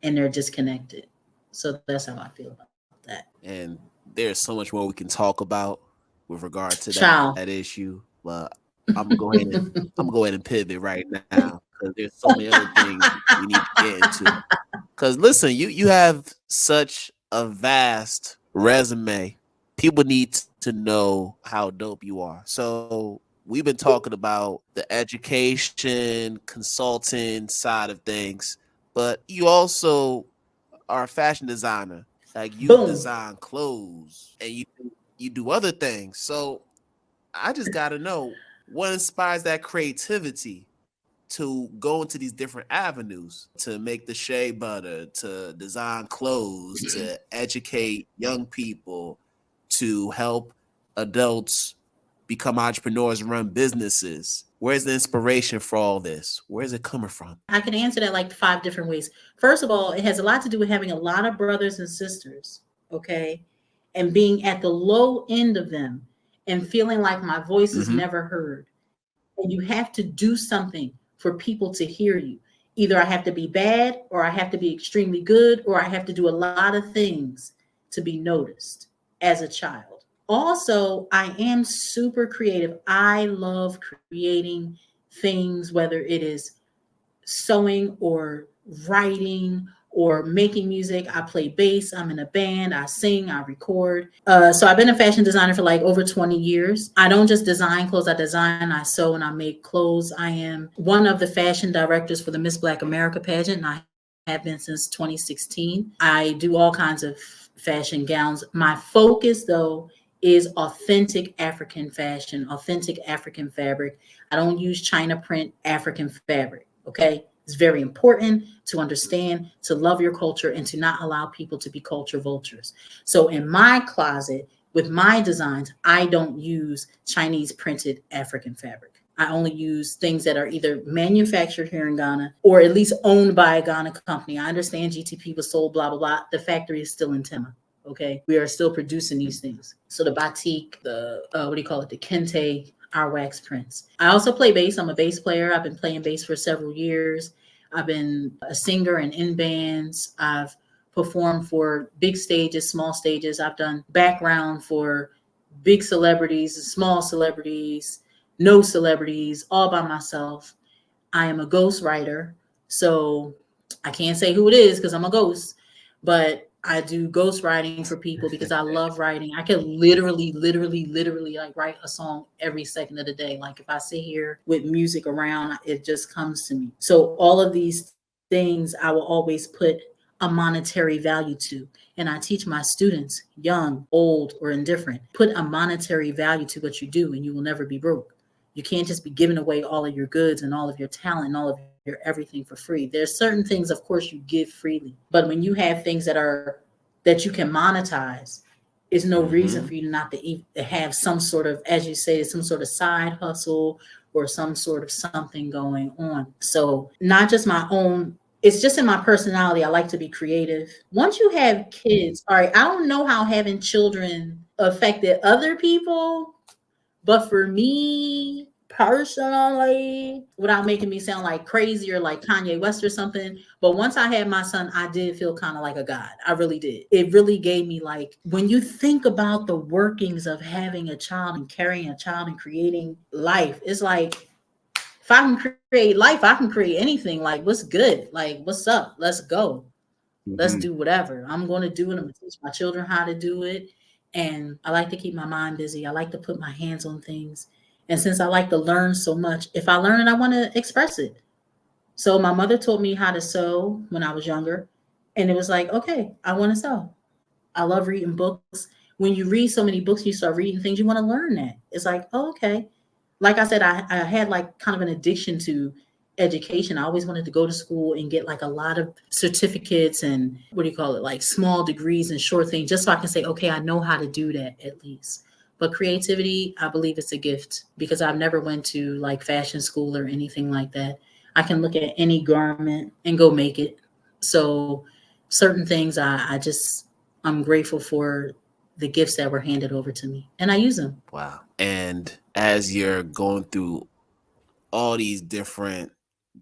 and they're disconnected. So that's how I feel about that. And there's so much more we can talk about with regard to that Child. issue. But I'm gonna go ahead and pivot right now because there's so many other things we need to get into. Because listen, you have such a vast resume. People need to know how dope you are. So we've been talking about the education consulting side of things, but you also are a fashion designer. Like you Boom. design clothes and you do other things. So I just got to know what inspires that creativity to go into these different avenues to make the shea butter, to design clothes, to educate young people, to help adults become entrepreneurs and run businesses. Where's the inspiration for all this? Where's it coming from? I can answer that like 5 different ways. First of all, it has a lot to do with having a lot of brothers and sisters, okay? And being at the low end of them and feeling like my voice is Mm-hmm. never heard. And you have to do something for people to hear you. Either I have to be bad or I have to be extremely good or I have to do a lot of things to be noticed as a child. Also, I am super creative. I love creating things, whether it is sewing or writing or making music. I play bass. I'm in a band. I sing. I record. So I've been a fashion designer for like over 20 years. I don't just design clothes. I design, I sew, and I make clothes. I am one of the fashion directors for the Miss Black America pageant, and I have been since 2016. I do all kinds of fashion gowns. My focus, though, is authentic African fashion, authentic African fabric. I don't use China print African fabric. Okay. It's very important to understand, to love your culture, and to not allow people to be culture vultures. So in my closet, with my designs, I don't use Chinese printed African fabric. I only use things that are either manufactured here in Ghana or at least owned by a Ghana company. I understand GTP was sold, blah, blah, blah. The factory is still in Tema. Okay. We are still producing these things. So the batik, the, what do you call it? The kente, our wax prints. I also play bass. I'm a bass player. I've been playing bass for several years. I've been a singer and in bands. I've performed for big stages, small stages. I've done background for big celebrities, small celebrities, no celebrities, all by myself. I am a ghost writer. So I can't say who it is because I'm a ghost, but I do ghost writing for people because I love writing. I could literally like write a song every second of the day. Like if I sit here with music around, it just comes to me. So all of these things I will always put a monetary value to. And I teach my students, young, old, or indifferent, put a monetary value to what you do and you will never be broke. You can't just be giving away all of your goods and all of your talent and all of your everything for free. There's certain things, of course, you give freely. But when you have things that you can monetize, is no reason Mm-hmm. for you not to have some sort of, as you say, some sort of side hustle or some sort of something going on. So not just my own it's just in my personality. I like to be creative. Once you have kids, all right, I don't know how having children affected other people, but for me personally, without making me sound like crazy or like Kanye West or something, but once I had my son, I did feel kind of like a god. I really did. It really gave me, like, when you think about the workings of having a child and carrying a child and creating life, it's like, if I can create life, I can create anything. Like, what's good? Like, what's up? Let's go. Let's Mm-hmm. do whatever. I'm going to do it. I'm going to teach my children how to do it. And I like to keep my mind busy. I like to put my hands on things. And since I like to learn so much, if I learn it, I want to express it. So my mother taught me how to sew when I was younger. And it was like, okay, I want to sew. I love reading books. When you read so many books, you start reading things, you want to learn that. It's like, oh, okay. Like I said, I had like kind of an addiction to education. I always wanted to go to school and get like a lot of certificates and, what do you call it, like small degrees and short things, just so I can say, okay, I know how to do that at least. But creativity, I believe it's a gift because I've never went to like fashion school or anything like that. I can look at any garment and go make it. So certain things I'm grateful for the gifts that were handed over to me and I use them. Wow. And as you're going through all these different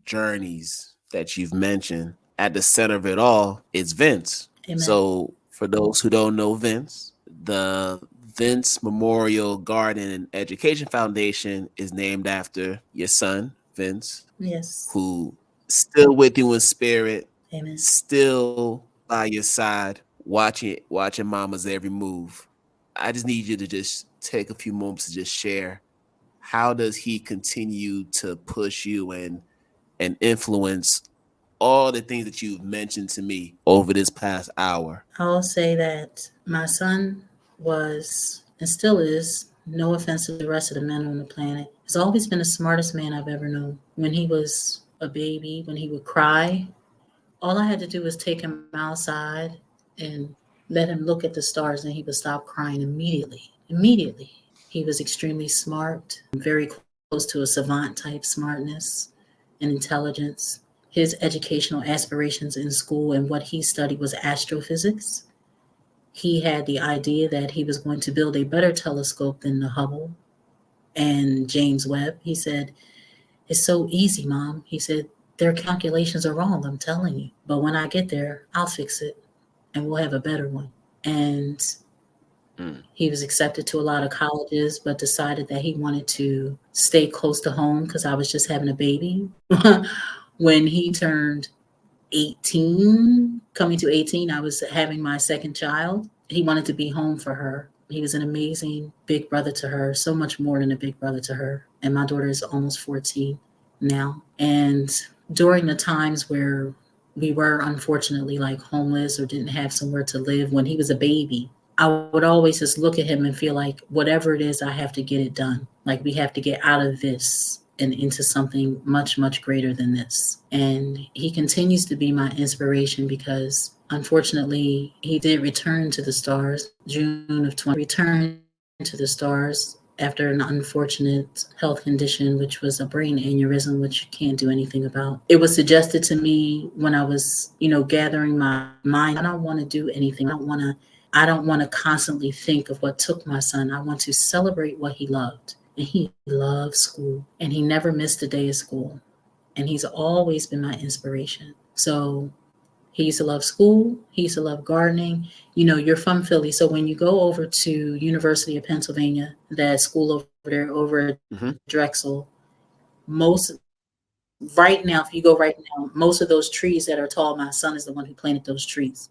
journeys that you've mentioned, at the center of it all is Vince. Amen. So, for those who don't know Vince, the Vince Memorial Garden and Education Foundation is named after your son, Vince, Yes. who still with you in spirit, Amen. still by your side, watching mama's every move. I just need you to just take a few moments to just share, how does he continue to push you and influence all the things that you've mentioned to me over this past hour? I'll say that my son was and still is, no offense to the rest of the men on the planet, has always been the smartest man I've ever known. When he was a baby, when he would cry, all I had to do was take him outside and let him look at the stars and he would stop crying immediately. Immediately. He was extremely smart, very close to a savant type smartness and intelligence. His educational aspirations in school and what he studied was astrophysics. He had the idea that he was going to build a better telescope than the Hubble and James Webb. He said, "It's so easy, Mom." He said, "Their calculations are wrong, I'm telling you. But when I get there, I'll fix it and we'll have a better one." And Mm. he was accepted to a lot of colleges, but decided that he wanted to stay close to home because I was just having a baby. When he turned 18, coming to 18, I was having my second child. He wanted to be home for her. He was an amazing big brother to her, so much more than a big brother to her. And my daughter is almost 14 now. And during the times where we were unfortunately like homeless or didn't have somewhere to live when he was a baby, I would always just look at him and feel like whatever it is, I have to get it done. Like we have to get out of this and into something much, much greater than this. And he continues to be my inspiration because unfortunately he did return to the stars. June of 20 returned to the stars after an unfortunate health condition, which was a brain aneurysm, which you can't do anything about. It was suggested to me when I was, gathering my mind. I don't want to do anything. I don't want to constantly think of what took my son. I want to celebrate what he loved. And he loved school. And he never missed a day of school. And he's always been my inspiration. So he used to love school. He used to love gardening. You're from Philly. So when you go over to University of Pennsylvania, that school over there, over at Mm-hmm. Drexel, most right now, if you go right now, most of those trees that are tall, my son is the one who planted those trees.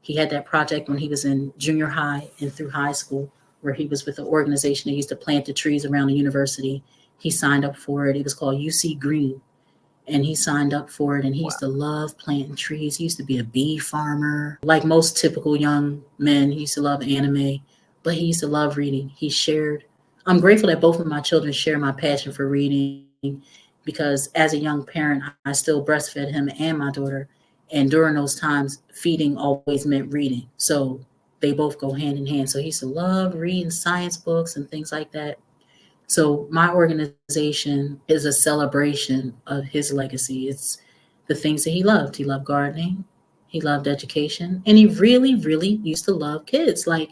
He had that project when he was in junior high and through high school, where he was with the organization that used to plant the trees around the university. He signed up for it. It was called UC Green. And he signed up for it. And he Wow. used to love planting trees. He used to be a bee farmer. Like most typical young men, he used to love anime, but he used to love reading. I'm grateful that both of my children share my passion for reading because as a young parent, I still breastfed him and my daughter. And during those times, feeding always meant reading. So they both go hand in hand. So he used to love reading science books and things like that. So my organization is a celebration of his legacy. It's the things that he loved. He loved gardening, he loved education, and he really, really used to love kids. Like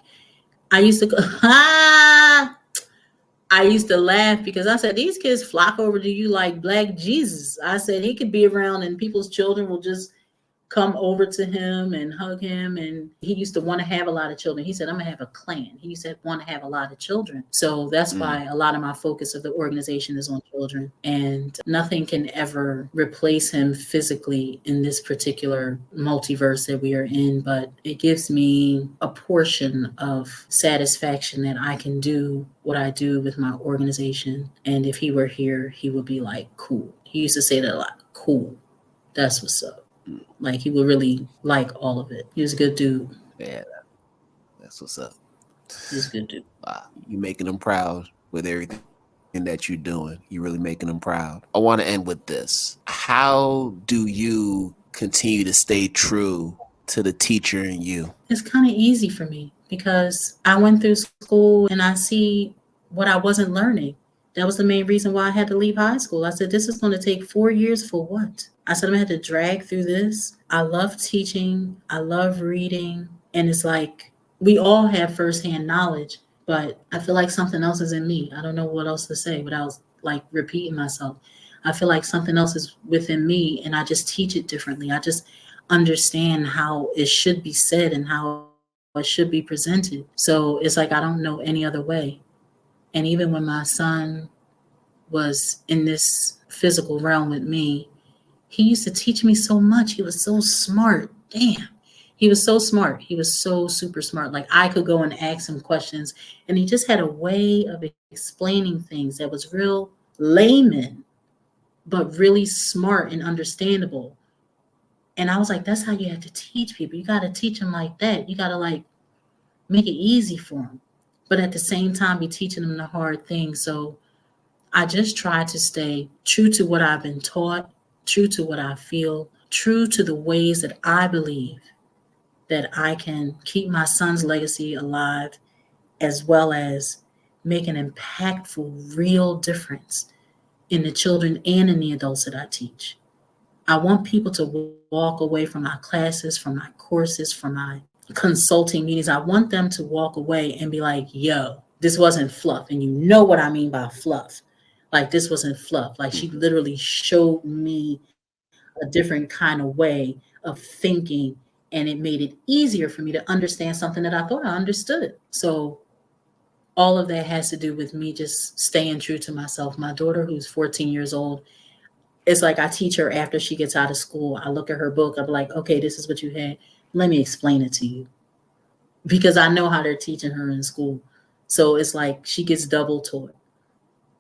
I used to go, I used to laugh because I said, these kids flock over to you like black Jesus. I said, he could be around and people's children will just come over to him and hug him. And he used to want to have a lot of children. He said, I'm going to have a clan. He said, want to have a lot of children. So that's why a lot of my focus of the organization is on children. And nothing can ever replace him physically in this particular multiverse that we are in. But it gives me a portion of satisfaction that I can do what I do with my organization. And if he were here, he would be like, cool. He used to say that a lot. Cool. That's what's up. Like he would really like all of it. He was a good dude. Yeah, that's what's up. He's a good dude. You're making him proud with everything that you're doing. You're really making him proud. I want to end with this. How do you continue to stay true to the teacher in you? It's kind of easy for me because I went through school and I see what I wasn't learning. That was the main reason why I had to leave high school. I said, this is going to take 4 years for what? I said, I'm going to have to drag through this. I love teaching. I love reading. And it's like, we all have firsthand knowledge, but I feel like something else is in me. I don't know what else to say without like repeating myself. I feel like something else is within me and I just teach it differently. I just understand how it should be said and how it should be presented. So it's like, I don't know any other way. And even when my son was in this physical realm with me, he used to teach me so much. He was so smart. Damn. He was so smart. He was so super smart. Like I could go and ask him questions and he just had a way of explaining things that was real layman, but really smart and understandable. And I was like, that's how you have to teach people. You got to teach them like that. You got to like make it easy for them, but at the same time be teaching them the hard things. So I just try to stay true to what I've been taught, true to what I feel, true to the ways that I believe that I can keep my son's legacy alive, as well as make an impactful, real difference in the children and in the adults that I teach. I want people to walk away from my classes, from my courses, from my consulting meetings. I want them to walk away and be like, yo, this wasn't fluff. And you know what I mean by fluff. Like this wasn't fluff. Like she literally showed me a different kind of way of thinking, and it made it easier for me to understand something that I thought I understood. So all of that has to do with me just staying true to myself. My daughter, who's 14 years old, it's like I teach her after she gets out of school. I look at her book. I'm like, okay, this is what you had. Let me explain it to you. Because I know how they're teaching her in school. So it's like she gets double taught.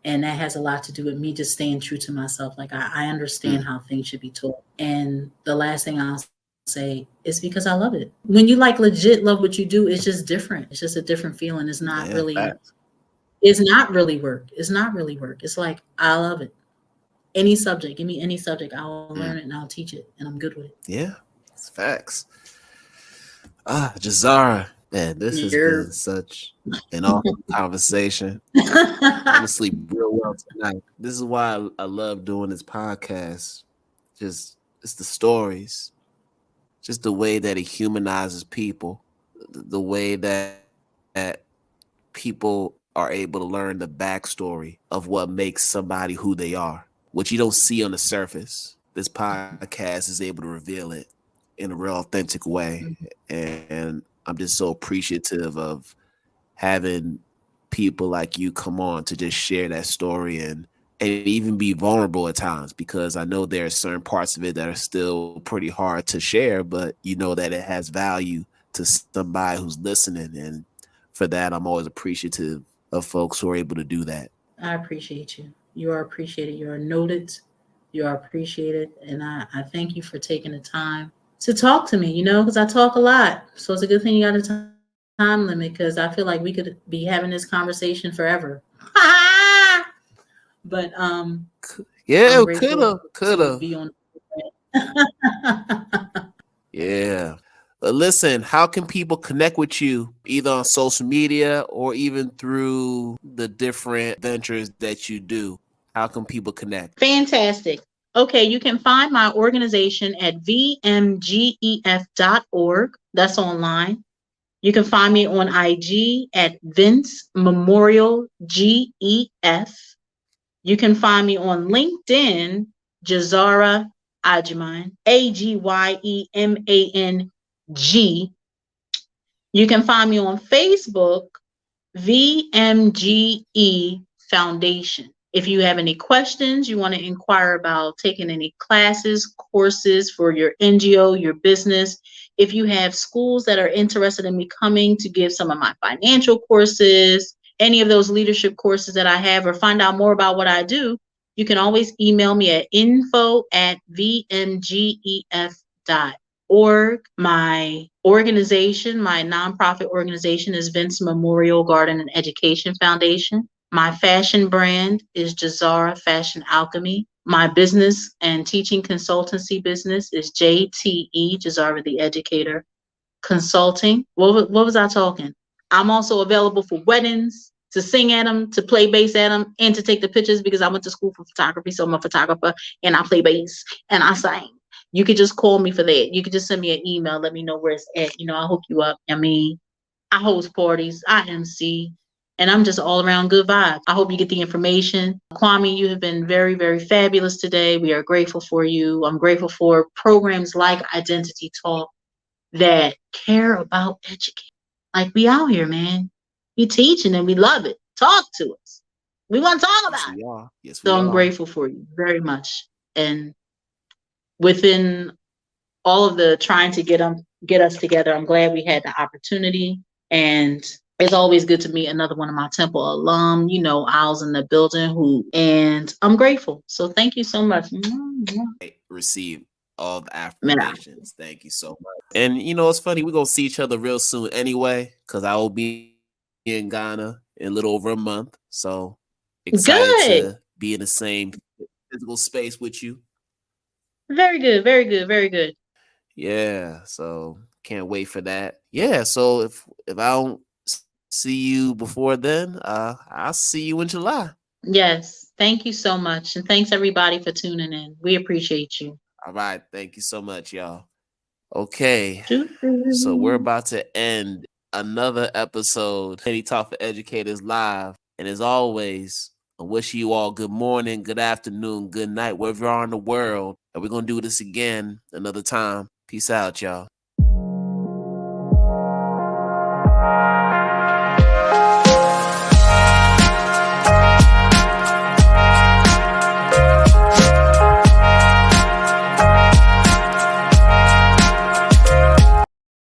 And that has a lot to do with me just staying true to myself. Like I understand how things should be taught. And the last thing I'll say is because I love it. When you like legit love what you do, it's just different. It's just a different feeling. It's not it's not really work. It's not really work. It's like, I love it. Any subject, give me any subject, I'll learn it and I'll teach it, and I'm good with it. Yeah, it's facts. Jahzara, man, this has been such an awesome conversation. I'm gonna sleep real well tonight. This is why I love doing this podcast. Just it's the stories, just the way that it humanizes people, the way that people are able to learn the backstory of what makes somebody who they are. What you don't see on the surface, this podcast is able to reveal it in a real authentic way. And I'm just so appreciative of having people like you come on to just share that story and even be vulnerable at times, because I know there are certain parts of it that are still pretty hard to share, but you know that it has value to somebody who's listening. And for that, I'm always appreciative of folks who are able to do that. I appreciate you. You are appreciated. You are noted. You are appreciated. And I thank you for taking the time to talk to me, because I talk a lot. So it's a good thing you got a time limit, because I feel like we could be having this conversation forever. But yeah, could have. Yeah. But listen, how can people connect with you either on social media or even through the different ventures that you do? How can people connect? Fantastic. Okay, you can find my organization at vmgef.org. That's online. You can find me on IG at Vince Memorial GEF. You can find me on LinkedIn, Jahzara Agyemang, Agyemang. You can find me on Facebook, VMGE Foundation. If you have any questions, you want to inquire about taking any classes, courses for your NGO, your business, if you have schools that are interested in me coming to give some of my financial courses, any of those leadership courses that I have, or find out more about what I do, you can always email me at info@vmgef.org. My organization, my nonprofit organization is Vince Memorial Garden and Education Foundation. My fashion brand is Jahzara Fashion Alchemy. My business and teaching consultancy business is JTE, Jahzara the Educator Consulting. What was I talking? I'm also available for weddings, to sing at them, to play bass at them, and to take the pictures because I went to school for photography, so I'm a photographer, and I play bass, and I sing. You could just call me for that. You could just send me an email, let me know where it's at. I'll hook you up. I host parties, I MC, and I'm just all around good vibes. I hope you get the information. Kwame, you have been very, very fabulous today. We are grateful for you. I'm grateful for programs like Identity Talk that care about education. Like, we out here, man. We teaching and we love it. Talk to us. We want to talk Yes, about it. we are. Yes, we So I'm are. grateful for you very much. And within all of the trying to get us together, I'm glad we had the opportunity. And it's always good to meet another one of my Temple alum. Owls in the building and I'm grateful. So thank you so much. Receive all the affirmations. Thank you so much. And it's funny, we're gonna see each other real soon anyway, because I will be in Ghana in a little over a month. So excited Good. to be in the same physical space with you. Very good. Very good. Very good. Yeah. So can't wait for that. Yeah. So if I don't see you before then, I'll see you in July. Yes. Thank you so much. And thanks everybody for tuning in. We appreciate you. All right. Thank you so much, y'all. Okay. So we're Doo-doo. about to end another episode, Penny Talk for Educators Live. And as always, I wish you all good morning, good afternoon, good night, wherever you are in the world. And we're going to do this again another time. Peace out, y'all.